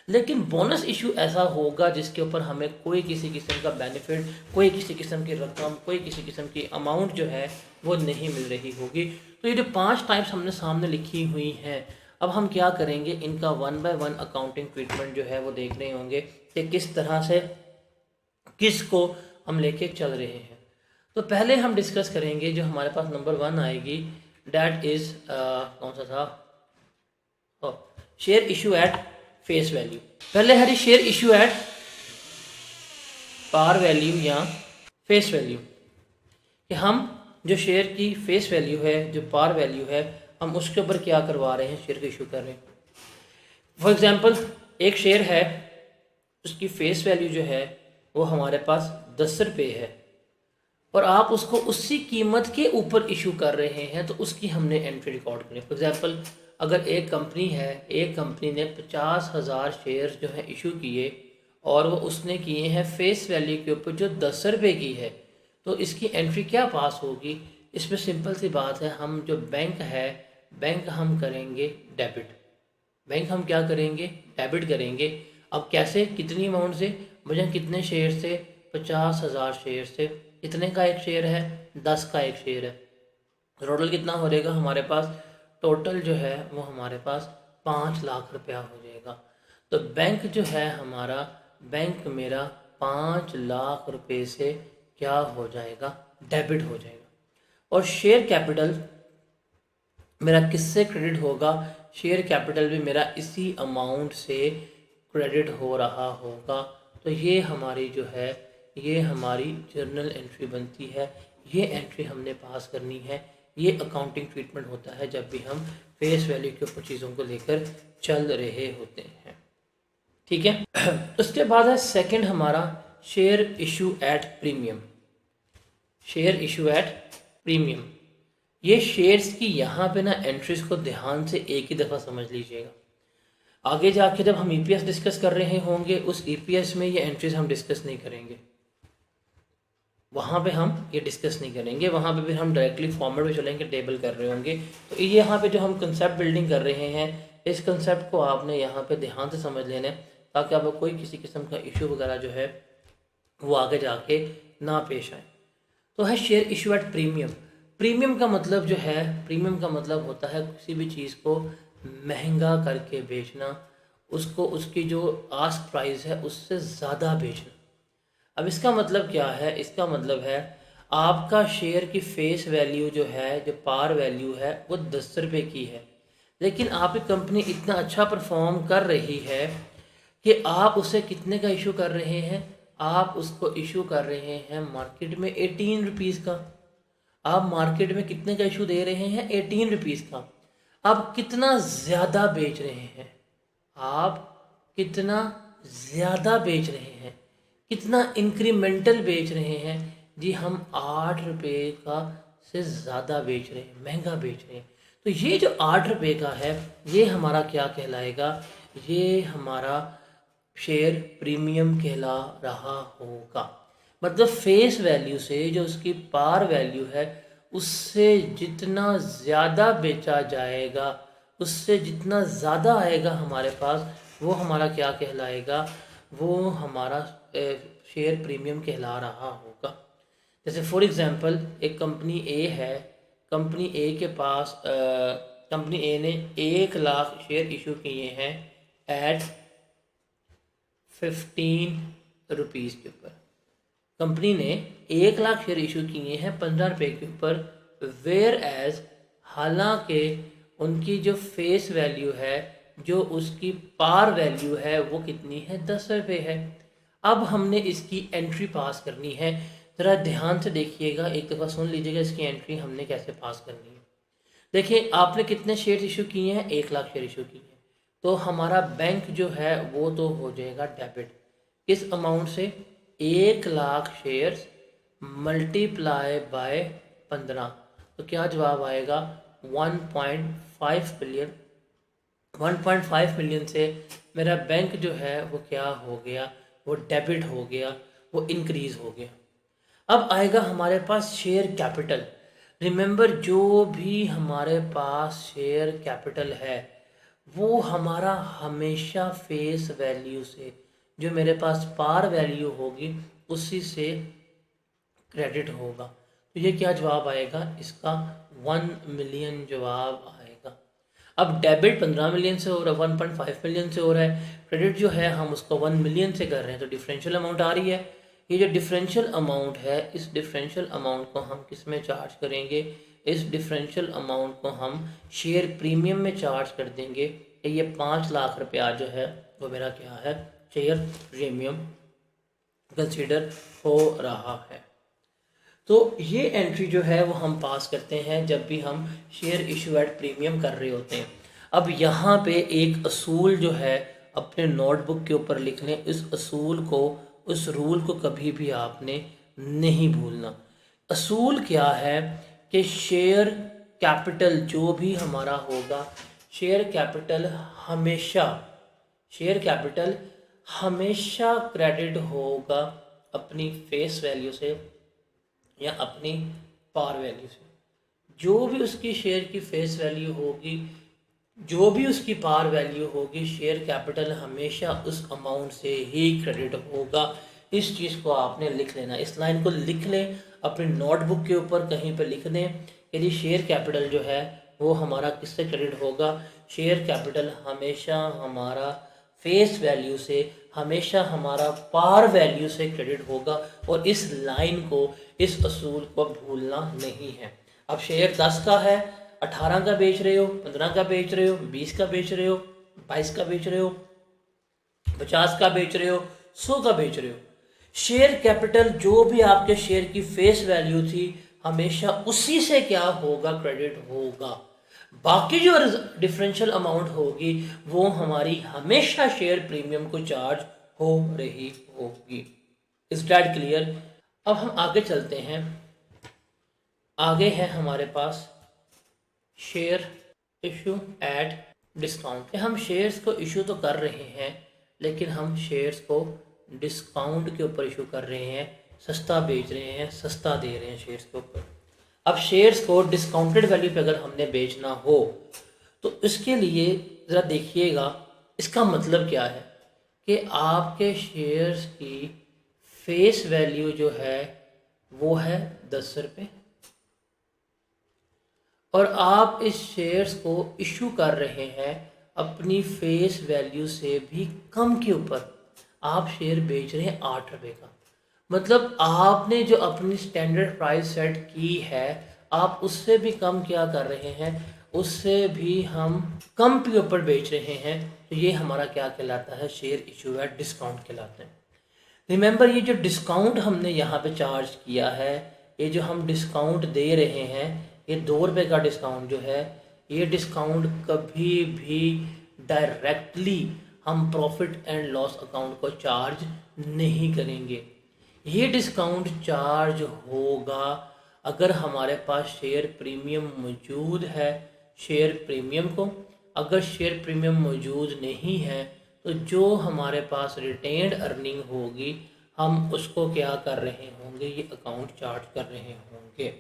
लेकिन बोनस इशू ऐसा होगा जिसके ऊपर हमें कोई किसी किस्म का बेनिफिट, कोई किसी किस्म की रकम, कोई किसी किस्म की अमाउंट जो है वो नहीं मिल रही होगी। तो ये जो 5 टाइप्स हमने सामने लिखी हुई हैं, अब हम क्या करेंगे, इनका 1 बाय 1 अकाउंटिंग ट्रीटमेंट जो है वो देख रहे होंगे कि किस तरह से किस को हम लेके चल रहे हैं। तो पहले हम डिस्कस करेंगे जो हमारे पास नंबर 1 आएगी, डैट इज़ कौन सा था, share issue at face value. पहले है share issue at par value या फेस वैल्यू, कि हम जो शेयर की फेस वैल्यू है, जो पार वैल्यु है, हम उसके ऊपर क्या करवा रहे हैं, शेयर को इशू कर रहे हैं। फॉर एग्जांपल एक शेयर है, उसकी फेस वैल्यू जो है वो हमारे पास 10 रुपये है और आप उसको उसी कीमत के ऊपर इशू कर रहे हैं, तो उसकी हमने एंट्री रिकॉर्ड करनी। फॉर एग्जांपल अगर एक कंपनी है, एक कंपनी ने 50,000 शेयर्स जो है इशू किए और वो उसने किए हैं फेस वैल्यू के ऊपर जो 10 रुपये की है, तो इसकी एंट्री क्या पास होगी? इसमें सिंपल सी बात है, हम जो बैंक है, बैंक हम करेंगे डेबिट। बैंक हम क्या करेंगे? डेबिट करेंगे। अब कैसे, कितनी अमाउंट से? मुझे कितने शेयर से? 50,000 शेयर से। कितने का एक शेयर है? 10 का एक शेयर है। टोटल कितना हो जाएगा हमारे पास? टोटल जो है वो हमारे पास 5 लाख रुपया हो जाएगा। तो बैंक जो है हमारा, बैंक मेरा 5 लाख रुपए से क्या हो जाएगा? डेबिट हो जाएगा। और शेयर कैपिटल मेरा किससे क्रेडिट होगा, शेयर कैपिटल भी मेरा इसी अमाउंट से क्रेडिट हो रहा होगा। तो ये हमारी जो है ये हमारी जर्नल एंट्री बनती है, ये एंट्री हमने पास करनी है। ये अकाउंटिंग ट्रीटमेंट होता है जब भी हम फेस वैल्यू के ऊपर चीज़ों को लेकर चल रहे होते हैं, ठीक है। उसके बाद है सेकंड हमारा share issue at premium. Share issue at premium, ये शेयर्स की यहाँ पे ना एंट्रीज को ध्यान से एक ही दफ़ा समझ लीजिएगा। आगे जाके जब हम ईपीएस डिस्कस कर रहे होंगे उस ईपीएस में ये एंट्रीज हम डिस्कस नहीं करेंगे, वहाँ पे हम ये डिस्कस नहीं करेंगे, वहाँ पे फिर हम डायरेक्टली फॉर्मेट में चलेंगे, टेबल कर रहे होंगे। तो ये यहाँ पे जो हम कंसेप्ट बिल्डिंग कर रहे हैं, इस कंसेप्ट को आपने यहाँ पे ध्यान से समझ लेना है ताकि आपको कोई किसी किस्म का इशू वगैरह जो है वो आगे जाके ना पेश आए। तो है share issue at premium. Premium का मतलब जो है, प्रीमियम का मतलब होता है किसी भी चीज़ को महंगा करके बेचना, उसको उसकी जो आस्क प्राइस है उससे ज़्यादा बेचना। अब इसका मतलब क्या है, इसका मतलब है आपका शेयर की फेस वैल्यू जो है, जो पार वैल्यू है वो 10 रुपये की है, लेकिन आपकी कंपनी इतना अच्छा परफॉर्म कर रही है कि आप उसे कितने का इशू कर रहे हैं, आप उसको इशू कर रहे हैं मार्केट में 18 रुपीज़ का। आप मार्केट में कितने का इशू दे रहे हैं, 18 रुपीज़ का। आप कितना ज़्यादा बेच रहे हैं, आप कितना ज़्यादा बेच रहे हैं, कितना इंक्रीमेंटल बेच रहे हैं जी, हम 8 रुपये का से ज़्यादा बेच रहे हैं, महंगा बेच रहे हैं। तो ये जो 8 रुपये का है ये हमारा क्या कहलाएगा, ये हमारा शेयर प्रीमियम कहला रहा होगा। मतलब फेस वैल्यू से जो उसकी पार वैल्यू है उससे जितना ज़्यादा बेचा जाएगा, उससे जितना ज़्यादा आएगा हमारे पास, वो हमारा क्या कहलाएगा, वो हमारा शेयर प्रीमियम कहला रहा होगा। जैसे फॉर एग्ज़ाम्पल एक कंपनी ए है, कंपनी ए के पास कंपनी ए ने 1 लाख शेयर इशू किए हैं एट 15 रुपीज़ के ऊपर। कंपनी ने 1 लाख शेयर इशू किए हैं 15 रुपये के ऊपर, वेयर एज हालांकि उनकी जो फेस वैल्यू है, जो उसकी पार वैल्यू है वो कितनी है, 10 रुपये है। अब हमने इसकी एंट्री पास करनी है। ज़रा ध्यान से देखिएगा, एक दफ़ा सुन लीजिएगा इसकी एंट्री हमने कैसे पास करनी है। देखिए आपने कितने शेयर इशू किए हैं, 1 लाख शेयर इशू किए हैं, तो हमारा बैंक जो है वो तो हो जाएगा डेबिट। किस अमाउंट से, 1 लाख शेयर्स मल्टीप्लाई बाय 15, तो क्या जवाब आएगा 1.5 बिलियन। 1.5 मिलियन से मेरा बैंक जो है वो क्या हो गया, वो डेबिट हो गया, वो इंक्रीज़ हो गया। अब आएगा हमारे पास शेयर कैपिटल। रिमेंबर जो भी हमारे पास शेयर कैपिटल है वो हमारा हमेशा फेस वैल्यू से, जो मेरे पास पार वैल्यू होगी उसी से क्रेडिट होगा। तो ये क्या जवाब आएगा, इसका 1 मिलियन जवाब आएगा। अब डेबिट 15 मिलियन से हो रहा है, 1.5 मिलियन से हो रहा है, क्रेडिट जो है हम उसको 1 मिलियन से कर रहे हैं, तो डिफरेंशियल अमाउंट आ रही है। ये जो डिफरेंशियल अमाउंट है, इस डिफरेंशियल अमाउंट को हम किस में चार्ज करेंगे, इस डिफरेंशियल अमाउंट को हम शेयर प्रीमियम में चार्ज कर देंगे। ये 5 लाख रुपया जो है वो मेरा क्या है, शेयर प्रीमियम कंसीडर हो रहा है। तो ये एंट्री जो है वो हम पास करते हैं जब भी हम शेयर इशू एट प्रीमियम कर रहे होते हैं। अब यहाँ पे एक असूल जो है अपने नोटबुक के ऊपर लिख लें, इस असूल को, उस रूल को कभी भी आपने नहीं भूलना। असूल क्या है कि शेयर कैपिटल जो भी हमारा होगा, शेयर कैपिटल हमेशा क्रेडिट होगा अपनी फेस वैल्यू से या अपनी पार वैल्यू से। जो भी उसकी शेयर की फेस वैल्यू होगी, जो भी उसकी पार वैल्यू होगी, शेयर कैपिटल हमेशा उस अमाउंट से ही क्रेडिट होगा। इस चीज़ को आपने लिख लेना, इस लाइन को लिख लें, अपनी नोटबुक के ऊपर कहीं पर लिख दें। यदि शेयर कैपिटल जो है वो हमारा किससे क्रेडिट होगा, शेयर कैपिटल हमेशा हमारा फेस वैल्यू से, हमेशा हमारा पार वैल्यू से क्रेडिट होगा। और इस लाइन को, इस असूल को भूलना नहीं है। अब शेयर 10 का है, 18 का बेच रहे हो, 15 का बेच रहे हो, 20 का बेच रहे हो, 22 का बेच रहे हो, 50 का बेच रहे हो, 100 का बेच रहे हो, शेयर कैपिटल जो भी आपके शेयर की फेस वैल्यू थी हमेशा उसी से क्या होगा, क्रेडिट होगा। बाकी जो डिफरेंशियल अमाउंट होगी वो हमारी हमेशा शेयर प्रीमियम को चार्ज हो रही होगी। Is that clear? अब हम आगे चलते हैं। आगे है हमारे पास शेयर इशू एट डिस्काउंट। हम शेयर्स को इशू तो कर रहे हैं लेकिन हम शेयर्स को डिस्काउंट के ऊपर इशू कर रहे हैं, सस्ता बेच रहे हैं, सस्ता दे रहे हैं शेयर्स के ऊपर। अब शेयर्स को डिस्काउंटेड वैल्यू पे अगर हमने बेचना हो तो इसके लिए ज़रा देखिएगा इसका मतलब क्या है कि आपके शेयर्स की फेस वैल्यू जो है वो है 10 रुपये और आप इस शेयर्स को इशू कर रहे हैं अपनी फेस वैल्यू से भी कम के ऊपर। आप शेयर बेच रहे हैं 8 रुपये का, मतलब आपने जो अपनी स्टैंडर्ड प्राइस सेट की है आप उससे भी कम क्या कर रहे हैं, उससे भी हम कम के ऊपर बेच रहे हैं। तो ये हमारा क्या कहलाता है, शेयर इशू एट डिस्काउंट कहलाते हैं। रिमेंबर ये जो डिस्काउंट हमने यहाँ पे चार्ज किया है, ये जो हम डिस्काउंट दे रहे हैं, ये 2 रुपये का डिस्काउंट जो है, ये डिस्काउंट कभी भी डायरेक्टली हम प्रॉफिट एंड लॉस अकाउंट को चार्ज नहीं करेंगे। ये डिस्काउंट चार्ज होगा अगर हमारे पास शेयर प्रीमियम मौजूद है, शेयर प्रीमियम को। अगर शेयर प्रीमियम मौजूद नहीं है तो जो हमारे पास रिटेन्ड अर्निंग होगी हम उसको क्या कर रहे होंगे, ये अकाउंट चार्ज कर रहे होंगे।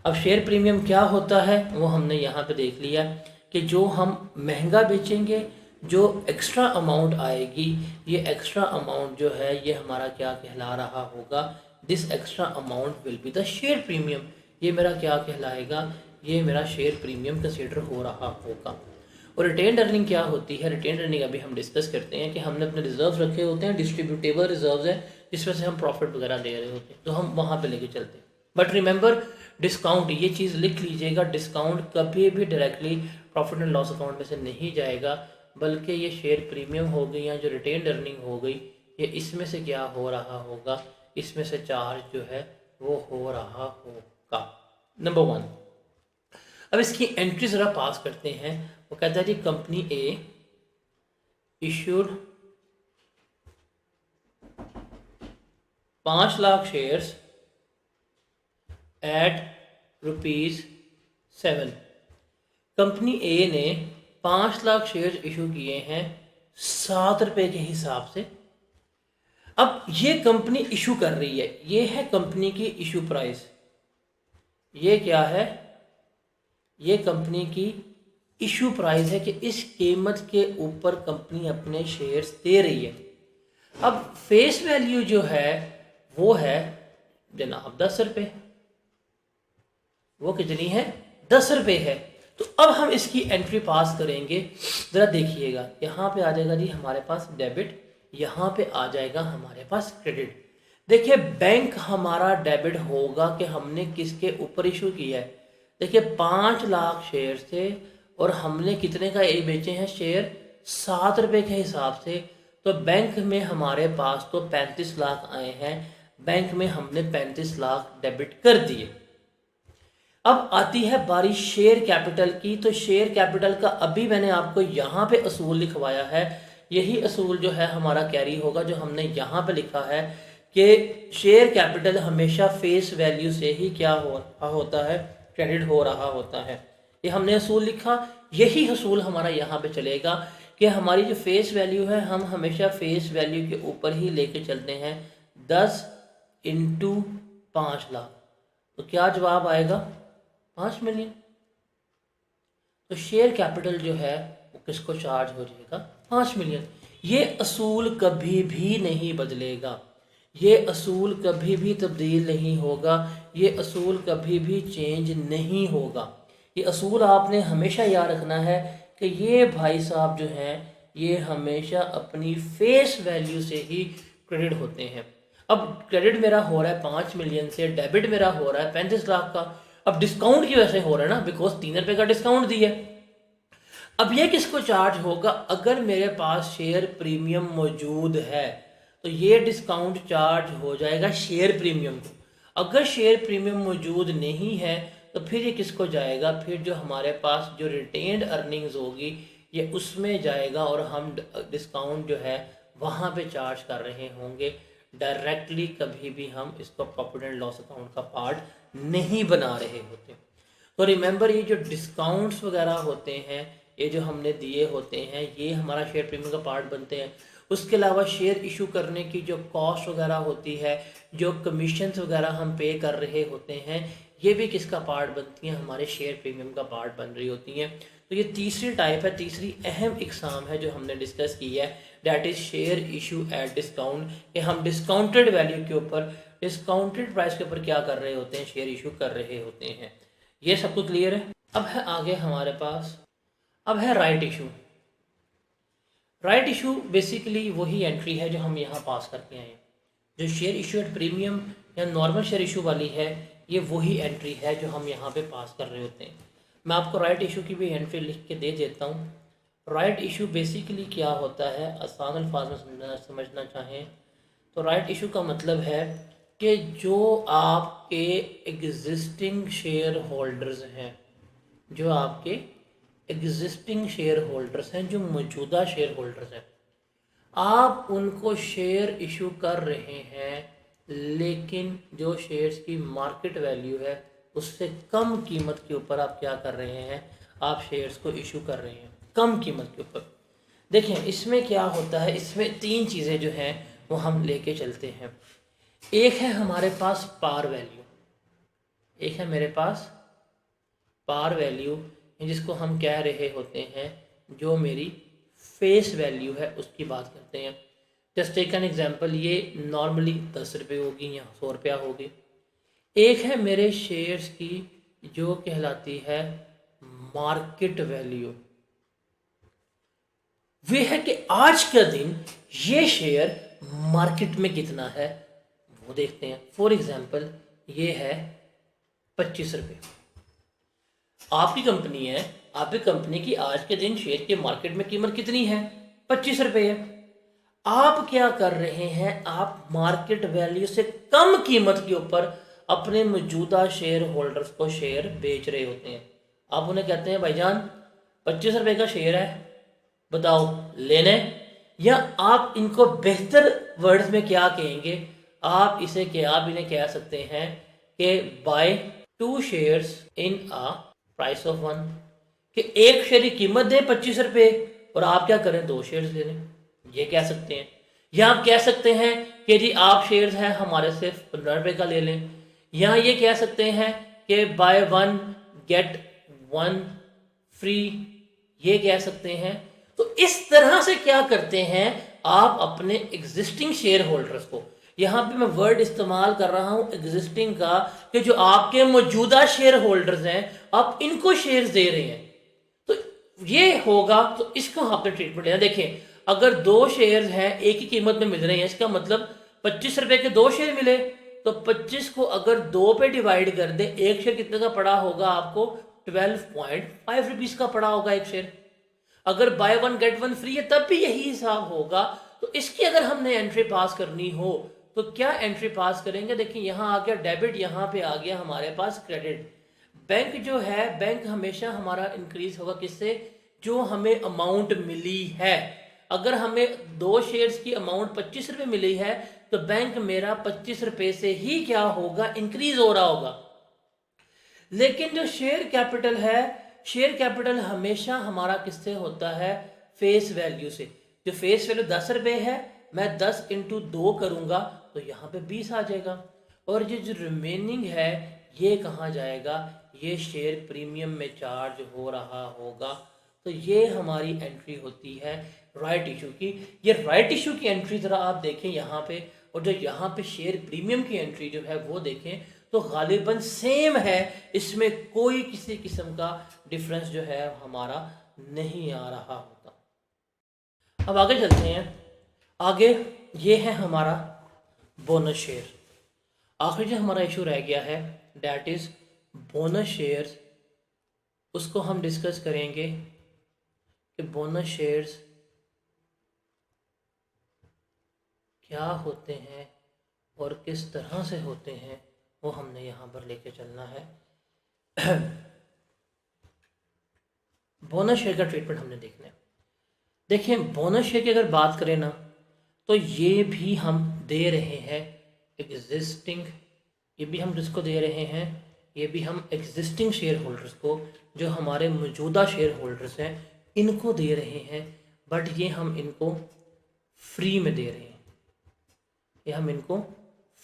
अब शेयर प्रीमियम क्या होता है वो हमने यहाँ पे देख लिया कि जो हम महंगा बेचेंगे, जो एक्स्ट्रा अमाउंट आएगी, ये एक्स्ट्रा अमाउंट जो है ये हमारा क्या कहला रहा होगा, this extra amount will be the share premium. ये मेरा क्या कहलाएगा, ये मेरा शेयर प्रीमियम कंसिडर हो रहा होगा। और रिटेन्ड अर्निंग क्या होती है, रिटेन्ड अर्निंग अभी हम डिस्कस करते हैं कि हमने अपने रिजर्व रखे होते हैं, डिस्ट्रीब्यूटेबल रिजर्व्स है जिसमें से हम प्रॉफिट वगैरह दे रहे होते हैं, तो हम वहाँ पे लेके चलते हैं। बट रिमेंबर डिस्काउंट, ये चीज़ लिख लीजिएगा, डिस्काउंट कभी भी directly profit and loss account में से नहीं जाएगा, बल्कि ये शेयर प्रीमियम हो गई या जो रिटेन्ड अर्निंग हो गई ये इसमें से क्या हो रहा होगा, इसमें से चार्ज जो है वो हो रहा होगा। नंबर 1। अब इसकी एंट्री ज़रा पास करते हैं। वो कहता है जी company A issued 5 lakh shares at ₹7। Company A ने 5 लाख शेयर्स इशू किए हैं 7 रुपये के हिसाब से। अब ये कंपनी इशू कर रही है, ये है कंपनी की इशू प्राइस। ये क्या है, ये कंपनी की इशू प्राइस है कि इस कीमत के ऊपर कंपनी अपने शेयर्स दे रही है। अब फेस वैल्यू जो है वो है जनाब 10 रुपये। वो कितनी है, 10 रुपये है। तो अब हम इसकी एंट्री पास करेंगे। ज़रा देखिएगा, यहाँ पे आ जाएगा जी हमारे पास डेबिट, यहाँ पे आ जाएगा हमारे पास क्रेडिट। देखिए बैंक हमारा डेबिट होगा कि हमने किसके ऊपर इशू किया है। देखिए 5 लाख शेयर थे और हमने कितने का ए बेचे हैं शेयर, 7 रुपये के हिसाब से। तो बैंक में हमारे पास तो 35 लाख आए हैं, बैंक में हमने 35 लाख डेबिट कर दिए। अब आती है बारी शेयर कैपिटल की। तो शेयर कैपिटल का अभी मैंने आपको यहाँ पे असूल लिखवाया है, यही असूल जो है हमारा कैरी होगा जो हमने यहाँ पे लिखा है कि शेयर कैपिटल हमेशा फेस वैल्यू से ही क्या हो रहा होता है, क्रेडिट हो रहा होता है। ये हमने असूल लिखा, यही असूल हमारा यहाँ पे चलेगा कि हमारी जो फेस वैल्यू है हम हमेशा फेस वैल्यू के ऊपर ही लेके चलते हैं। 10 × 5 लाख, तो क्या जवाब आएगा, 5 मिलियन। तो शेयर कैपिटल जो है वो किसको चार्ज हो जाएगा, 5 मिलियन। ये असूल कभी भी नहीं बदलेगा, ये असूल कभी भी तब्दील नहीं होगा, ये असूल कभी भी चेंज नहीं होगा। ये असूल आपने हमेशा याद रखना है कि ये भाई साहब जो हैं ये हमेशा अपनी फेस वैल्यू से ही क्रेडिट होते हैं। अब क्रेडिट मेरा हो रहा है 5 मिलियन से, डेबिट मेरा हो रहा है 35 लाख का। अब डिस्काउंट की वजह से हो रहा है ना, बिकॉज 3 रुपए का डिस्काउंट दिया। अब ये किसको चार्ज होगा? अगर मेरे पास शेयर प्रीमियम मौजूद है तो ये डिस्काउंट चार्ज हो जाएगा शेयर प्रीमियम को। अगर शेयर प्रीमियम मौजूद नहीं है तो फिर ये किसको जाएगा? फिर जो हमारे पास जो रिटेन्ड अर्निंग्स होगी ये उसमें जाएगा और हम डिस्काउंट जो है वहाँ पे चार्ज कर रहे होंगे। डायरेक्टली कभी भी हम इसको प्रॉफिट एंड लॉस अकाउंट का पार्ट नहीं बना रहे होते। तो रिमेंबर, ये जो डिस्काउंट्स वगैरह होते हैं, ये जो हमने दिए होते हैं, ये हमारा शेयर प्रीमियम का पार्ट बनते हैं। उसके अलावा शेयर इशू करने की जो कॉस्ट वगैरह होती है, जो कमीशंस वगैरह हम पे कर रहे होते हैं, ये भी किसका पार्ट बनती हैं? हमारे शेयर प्रीमियम का पार्ट बन रही होती हैं। तो ये तीसरी टाइप है, तीसरी अहम इकसाम है जो हमने डिस्कस की है, that is share issue at discount. कि हम डिस्काउंटेड वैल्यू के ऊपर, डिस्काउंटेड प्राइस के ऊपर क्या कर रहे होते हैं? शेयर इशू कर रहे होते हैं। ये सब कुछ क्लियर है? अब है आगे हमारे पास, अब है right issue. Right issue basically वही एंट्री है जो हम यहाँ पास करके आए हैं। जो शेयर इशू एट प्रीमियम या नॉर्मल शेयर इशू वाली है, ये वही एंट्री है जो हम यहाँ पे पास कर रहे होते हैं। मैं आपको राइट इशू की भी एंट्री लिख के दे देता हूँ। राइट इशू बेसिकली क्या होता है, आसान अल्फाज में समझना चाहें तो राइट इशू का मतलब है कि जो आपके एग्जिस्टिंग शेयर होल्डर्स हैं, जो आपके एग्जिस्टिंग शेयर होल्डर्स हैं, जो मौजूदा शेयर होल्डर्स हैं, आप उनको शेयर इशू कर रहे हैं, लेकिन जो शेयर्स की मार्केट वैल्यू है उससे कम कीमत के ऊपर आप क्या कर रहे हैं? आप शेयर्स को इशू कर रहे हैं कम कीमत के ऊपर। देखें इसमें क्या होता है, इसमें तीन चीज़ें जो हैं वो हम लेके चलते हैं। एक है हमारे पास पार वैल्यू, एक है मेरे पास पार वैल्यू, जिसको हम कह रहे होते हैं जो मेरी फेस वैल्यू है उसकी बात करते हैं। जस्ट टेक एन एग्जांपल, ये नॉर्मली 10 रुपये होगी या 100 रुपया होगी। एक है मेरे शेयर्स की जो कहलाती है मार्केट वैल्यू, वे है कि आज का दिन ये शेयर मार्केट में कितना है वो देखते हैं। फॉर एग्जांपल ये है 25 रुपये, आपकी कंपनी है, आपकी कंपनी की आज के दिन शेयर के मार्केट में कीमत कितनी है? 25 रुपये है। आप क्या कर रहे हैं? आप मार्केट वैल्यू से कम कीमत के ऊपर अपने मौजूदा शेयर होल्डर्स को शेयर बेच रहे होते हैं। आप उन्हें कहते हैं भाईजान 25 रुपये का शेयर है, बताओ लेने? या आप इनको बेहतर वर्ड्स में क्या कहेंगे? आप इन्हें कह सकते हैं कि buy 2 shares in a price of 1, कि एक शेयर की कीमत दें 25 रुपये और आप क्या करें? 2 शेयर्स ले लें, ये कह सकते हैं। या आप कह सकते हैं कि जी आप शेयर्स हैं हमारे से 15 रुपये का ले लें। या ये कह सकते हैं कि बाय 1 गेट 1 फ्री, ये कह सकते हैं। तो इस तरह से क्या करते हैं आप अपने एग्जिस्टिंग शेयर होल्डर्स को, यहाँ पे मैं वर्ड इस्तेमाल कर रहा हूँ एग्जिस्टिंग का, कि जो आपके मौजूदा शेयर होल्डर्स हैं आप इनको शेयर्स दे रहे हैं। तो ये होगा, तो इसको आपने ट्रीटमेंट लेना। देखें अगर 2 शेयर्स हैं एक ही कीमत में मिल रहे हैं, इसका मतलब 25 रुपए के 2 शेयर मिले, तो 25 को अगर 2 पे डिवाइड कर दे, एक शेयर कितने का पड़ा होगा? आपको 12.5 रुपीज का पड़ा होगा एक शेयर। अगर बाय 1 गेट 1 फ्री है तब भी यही हिसाब होगा। तो इसकी अगर हमने एंट्री पास करनी हो तो क्या एंट्री पास करेंगे? देखिए यहाँ आ गया डेबिट, यहाँ पे आ गया हमारे पास क्रेडिट। बैंक जो है, बैंक हमेशा हमारा इंक्रीज होगा किससे? जो हमें अमाउंट मिली है। अगर हमें 2 शेयर्स की अमाउंट 25 रुपये मिली है तो बैंक मेरा 25 रुपये से ही क्या होगा? इंक्रीज हो रहा होगा। लेकिन जो शेयर कैपिटल है, शेयर कैपिटल हमेशा हमारा किससे होता है? फेस वैल्यू से। जो फेस वैल्यू 10 रुपये है, मैं 10 इंटू 2 करूंगा तो यहाँ पे 20 आ जाएगा, और ये जो रिमेनिंग है ये कहाँ जाएगा? ये शेयर प्रीमियम में चार्ज हो रहा होगा। तो ये हमारी एंट्री होती है राइट इशू की। ये राइट इशू की एंट्री ज़रा आप देखें यहाँ पे, और जो यहाँ पे शेयर प्रीमियम की एंट्री जो है वो देखें तो गालिबन सेम है, इसमें कोई किसी किस्म का डिफरेंस जो है हमारा नहीं आ रहा होता। अब आगे चलते हैं। आगे ये है हमारा बोनस शेयर। आखिरी जो हमारा इशू रह गया है डैट इज़ बोनस शेयर्स, उसको हम डिस्कस करेंगे कि बोनस शेयर्स क्या होते हैं और किस तरह से होते हैं, वो हमने यहाँ पर लेके चलना है। बोनस शेयर का ट्रीटमेंट हमने देखना है। देखिए, बोनस शेयर की अगर बात करें ना, तो ये भी हम दे रहे हैं एग्जिस्टिंग, ये भी हम किसको दे रहे हैं, ये भी हम एग्जिस्टिंग शेयर होल्डर्स को, जो हमारे मौजूदा शेयर होल्डर्स हैं, इनको दे रहे हैं। बट ये हम इनको फ्री में दे रहे हैं, ये हम इनको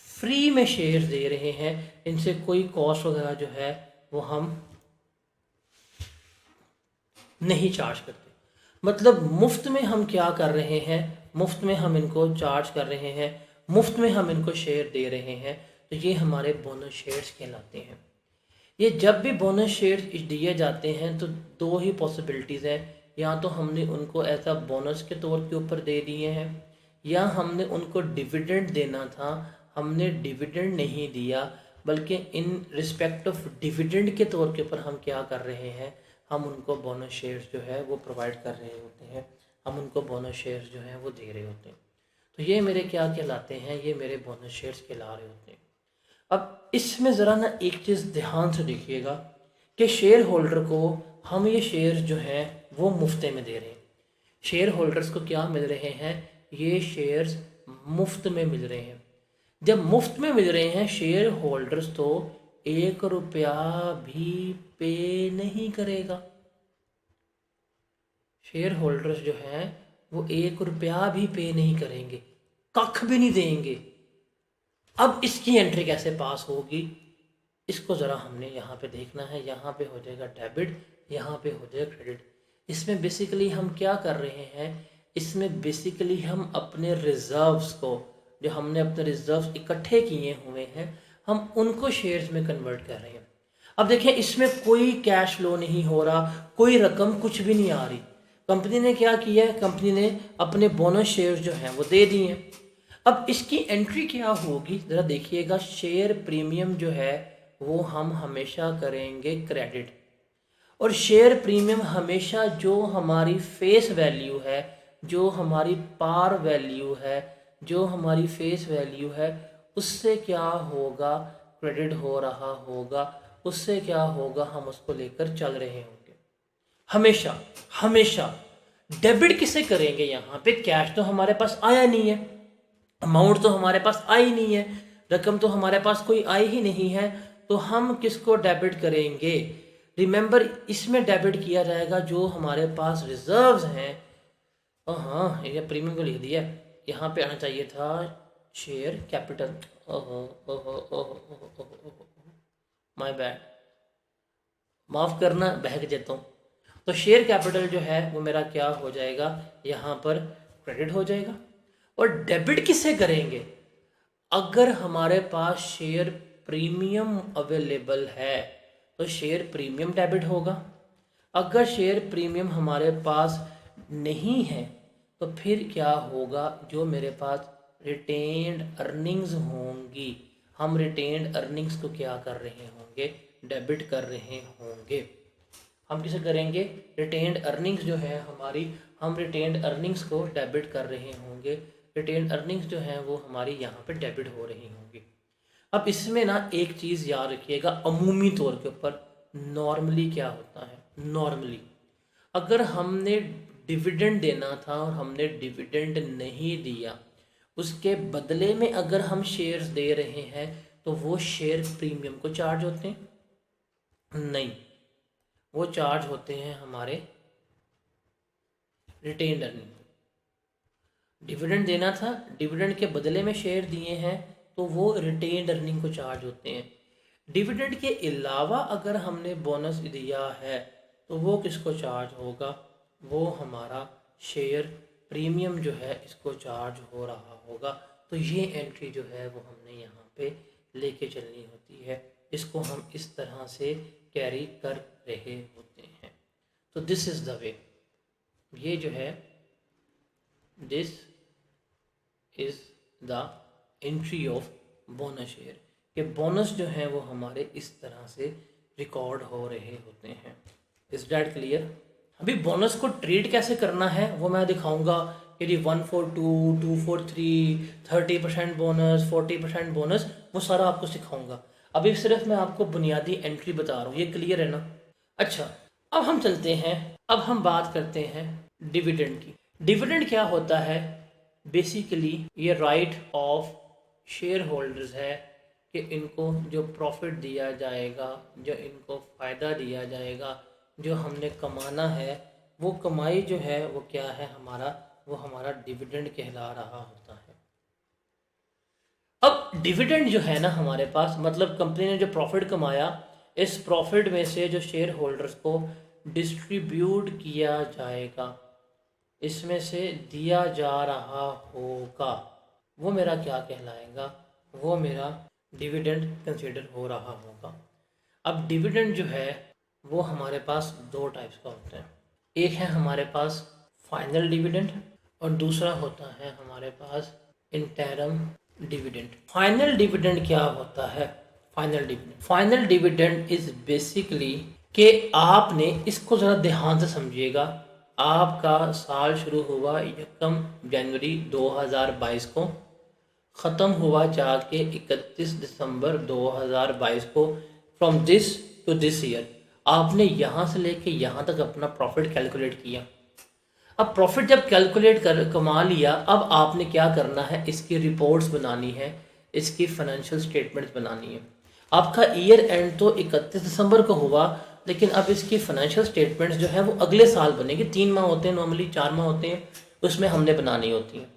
फ्री में शेयर दे रहे हैं, इनसे कोई कॉस्ट वगैरह जो है वो हम नहीं चार्ज करते। मतलब मुफ्त में हम क्या कर रहे हैं, मुफ्त में हम इनको चार्ज कर रहे हैं, मुफ्त में हम इनको शेयर दे रहे हैं। तो ये हमारे बोनस शेयर्स कहलाते हैं। ये जब भी बोनस शेयर्स दिए जाते हैं तो दो ही पॉसिबिलिटीज़ है, या तो हमने उनको ऐसा बोनस के तौर के ऊपर दे दिए हैं, या हमने उनको डिविडेंड देना था, हमने डिविडेंड नहीं दिया, बल्कि इन रिस्पेक्ट ऑफ डिविडेंड के तौर के ऊपर हम क्या कर रहे हैं, हम उनको बोनस शेयर्स जो है वो प्रोवाइड कर रहे होते हैं, हम उनको बोनस शेयर्स जो है वो दे रहे होते हैं। तो ये मेरे क्या कहलाते हैं, ये मेरे बोनस शेयर्स कहला रहे होते हैं। अब इसमें ज़रा ना एक चीज़ ध्यान से देखिएगा कि शेयर होल्डर को हम ये शेयर्स जो हैं वो मुफ्त में दे रहे हैं। शेयर होल्डर्स को क्या मिल रहे हैं, ये शेयर्स मुफ्त में मिल रहे हैं। जब मुफ्त में मिल रहे हैं शेयर होल्डर्स, तो 1 रुपया भी पे नहीं करेगा। शेयर होल्डर्स जो हैं वो 1 रुपया भी पे नहीं करेंगे, कख भी नहीं देंगे। अब इसकी एंट्री कैसे पास होगी, इसको ज़रा हमने यहाँ पे देखना है। यहाँ पे हो जाएगा डेबिट, यहाँ पे हो जाएगा क्रेडिट। इसमें बेसिकली हम क्या कर रहे हैं, इसमें बेसिकली हम अपने रिजर्व्स को, जो हमने अपने रिजर्व्स इकट्ठे किए हुए हैं, हम उनको शेयर्स में कन्वर्ट कर रहे हैं। अब देखें, इसमें कोई कैश फ्लो नहीं हो रहा, कोई रकम कुछ भी नहीं आ रही। कंपनी ने क्या किया है, कंपनी ने अपने बोनस शेयर्स जो हैं वो दे दिए हैं। अब इसकी एंट्री क्या होगी, ज़रा देखिएगा। शेयर प्रीमियम जो है वो हम हमेशा करेंगे क्रेडिट, और शेयर प्रीमियम हमेशा जो हमारी फेस वैल्यू है, जो हमारी पार वैल्यू है, जो हमारी फेस वैल्यू है, उससे क्या होगा, क्रेडिट हो रहा होगा। उससे क्या होगा, हम उसको लेकर चल रहे होंगे हमेशा हमेशा। डेबिट किसे करेंगे, यहाँ पे कैश तो हमारे पास आया नहीं है, अमाउंट तो हमारे पास आई नहीं है, रकम तो हमारे पास कोई आई ही नहीं है, तो हम किसको डेबिट करेंगे। रिमेंबर, इसमें डेबिट किया जाएगा जो हमारे पास रिजर्व्स हैं। हाँ, ये प्रीमियम को लिख दिया, यहाँ पे आना चाहिए था शेयर कैपिटल। ओहो ओहो ओहो ओहो, माय बैड, माफ़ करना, बहक जाता हूँ। तो शेयर कैपिटल जो है वो मेरा क्या हो जाएगा, यहाँ पर क्रेडिट हो जाएगा। और डेबिट किससे करेंगे, अगर हमारे पास शेयर प्रीमियम अवेलेबल है तो शेयर प्रीमियम डेबिट होगा। अगर शेयर प्रीमियम हमारे पास नहीं है तो फिर क्या होगा, जो मेरे पास रिटेन्ड अर्निंग्स होंगी, हम रिटेन्ड अर्निंग्स को क्या कर रहे होंगे, डेबिट कर रहे होंगे। हम किसे करेंगे, रिटेन्ड अर्निंग्स जो है हमारी, हम रिटेन्ड अर्निंग्स को डेबिट कर रहे होंगे। रिटेन्ड अर्निंग्स जो हैं वो हमारी यहाँ पे डेबिट हो रही होंगी। अब इसमें ना एक चीज़ याद रखिएगा, अमूमी तौर के ऊपर नॉर्मली क्या होता है, नॉर्मली अगर हमने डिविडेंड देना था और हमने डिविडेंड नहीं दिया, उसके बदले में अगर हम शेयर्स दे रहे हैं, तो वो शेयर प्रीमियम को चार्ज होते हैं? नहीं, वो चार्ज होते हैं हमारे रिटेन्ड अर्निंग। डिविडेंड देना था, डिविडेंड के बदले में शेयर दिए हैं, तो वो रिटेन्ड अर्निंग को चार्ज होते हैं। डिविडेंड के अलावा अगर हमने बोनस दिया है तो वो किसको चार्ज होगा, वो हमारा शेयर प्रीमियम जो है इसको चार्ज हो रहा होगा। तो ये एंट्री जो है वो हमने यहाँ पे लेके चलनी होती है, इसको हम इस तरह से कैरी कर रहे होते हैं। तो दिस इज़ द वे, ये जो है this is the entry of bonus share, कि बोनस जो है वो हमारे इस तरह से रिकॉर्ड हो रहे होते हैं। Is that clear? अभी बोनस को ट्रीट कैसे करना है वो मैं दिखाऊंगा कि जी 142, 243, 30% बोनस, 40% बोनस, वो सारा आपको सिखाऊंगा। अभी सिर्फ मैं आपको बुनियादी एंट्री बता रहा हूँ, ये क्लियर है ना? अच्छा, अब हम चलते हैं, अब हम बात करते हैं डिविडेंड की। डिविडेंड क्या होता है? बेसिकली ये राइट ऑफ शेयर होल्डर्स है कि इनको जो प्रॉफिट दिया जाएगा, जो इनको फ़ायदा दिया जाएगा, जो हमने कमाना है, वो कमाई जो है वो क्या है हमारा, वो हमारा डिविडेंड कहला रहा होता है। अब डिविडेंड जो है ना हमारे पास, मतलब कंपनी ने जो प्रॉफिट कमाया, इस प्रॉफिट में से जो शेयर होल्डर्स को डिस्ट्रीब्यूट किया जाएगा, इसमें से दिया जा रहा होगा, वो मेरा क्या कहलाएगा? वो मेरा डिविडेंड कंसीडर हो रहा होगा। अब डिविडेंड जो है वो हमारे पास दो टाइप्स का होता है। एक है हमारे पास फाइनल डिविडेंड और दूसरा होता है हमारे पास इंटरम डिविडेंड। फाइनल डिविडेंड क्या होता है? फाइनल डिविडेंड इज बेसिकली कि आपने, इसको ज़रा ध्यान से समझिएगा, आपका साल शुरू हुआ 1 जनवरी 2022 को, ख़त्म हुआ जाके 31 दिसंबर 2022 को। From this to this year आपने यहाँ से लेके यहाँ तक अपना प्रॉफिट कैलकुलेट किया। अब प्रॉफिट जब कैलकुलेट कर कमा लिया, अब आपने क्या करना है? इसकी रिपोर्ट्स बनानी है, इसकी फाइनेंशियल स्टेटमेंट्स बनानी है। आपका ईयर एंड तो 31 दिसंबर को हुआ, लेकिन अब इसकी फाइनेंशियल स्टेटमेंट्स जो है वो अगले साल बनेगी। 3 माह होते हैं नॉर्मली, 4 माह होते हैं, उसमें हमने बनानी होती हैं।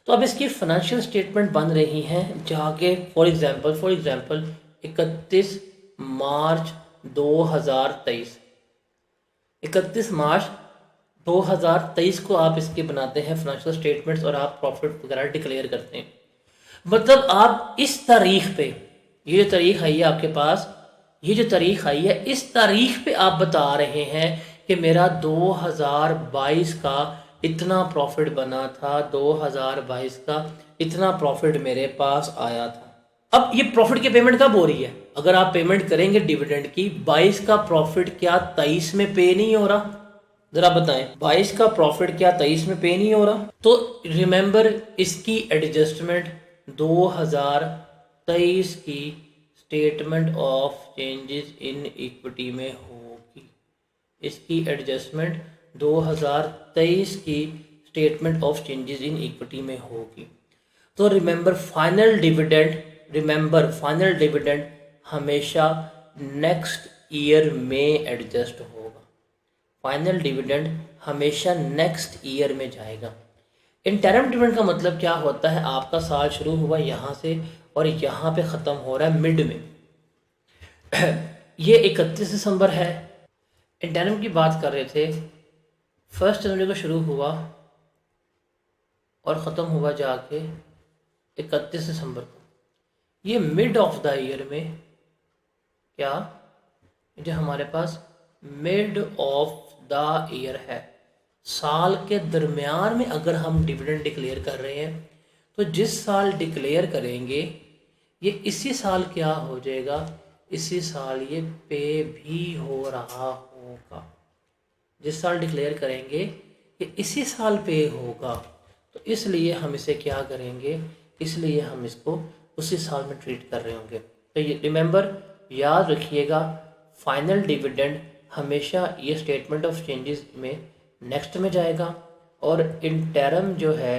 तो अब इसकी फाइनेंशियल स्टेटमेंट बन रही हैं जाके, फॉर एग्जांपल 31 मार्च 2023, 31 मार्च 2023 को आप इसके बनाते हैं फाइनेंशियल स्टेटमेंट्स और आप प्रॉफिट वगैरह डिक्लेयर करते हैं। मतलब आप इस तारीख पे, ये जो तारीख आई है आपके पास, ये जो तारीख आई है, इस तारीख पे आप बता रहे हैं कि मेरा 2022 का इतना प्रॉफिट बना था, 2022 का इतना प्रॉफिट मेरे पास आया था। अब ये प्रॉफिट की पेमेंट कब हो रही है? अगर आप पेमेंट करेंगे डिविडेंड की, 22 का प्रॉफिट क्या 23 में पे नहीं हो रहा? जरा बताएं, 22 का प्रॉफिट क्या 23 में पे नहीं हो रहा? तो रिमेंबर, इसकी एडजस्टमेंट 2023 की statement of changes in equity में होगी। इसकी एडजस्टमेंट 2023 की statement of changes in equity में होगी। तो रिमेंबर फाइनल डिविडेंड हमेशा नेक्स्ट ईयर में एडजस्ट होगा। फाइनल डिविडेंड हमेशा नेक्स्ट ईयर में जाएगा। इंटरम डिविडेंड का मतलब क्या होता है? आपका साल शुरू हुआ यहाँ से और यहाँ पे ख़त्म हो रहा है मिड में। ये 31 दिसंबर है। इंटरम की बात कर रहे थे, 1 जनवरी को शुरू हुआ और ख़त्म हुआ जाके 31 दिसंबर को। ये मिड ऑफ द ईयर में, क्या जो हमारे पास मिड ऑफ द ईयर है, साल के दरमियान में अगर हम डिविडेंड डिक्लेयर कर रहे हैं, तो जिस साल डिक्लेयर करेंगे ये इसी साल क्या हो जाएगा? इसी साल ये पे भी हो रहा होगा। जिस साल डिक्लेयर करेंगे ये इसी साल पे होगा, तो इसलिए हम इसे क्या करेंगे? इसलिए हम इसको उसी साल में ट्रीट कर रहे होंगे। तो ये रिमेंबर, याद रखिएगा, फाइनल डिविडेंड हमेशा ये स्टेटमेंट ऑफ चेंजेस में नेक्स्ट में जाएगा, और इंटरम जो है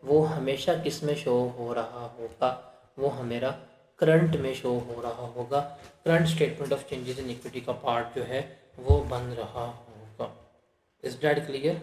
वो हमेशा किस में शो हो रहा होगा? वो हमेरा करंट में शो हो रहा होगा। Current statement of changes in equity का पार्ट जो है वो बन रहा होगा। Is that clear?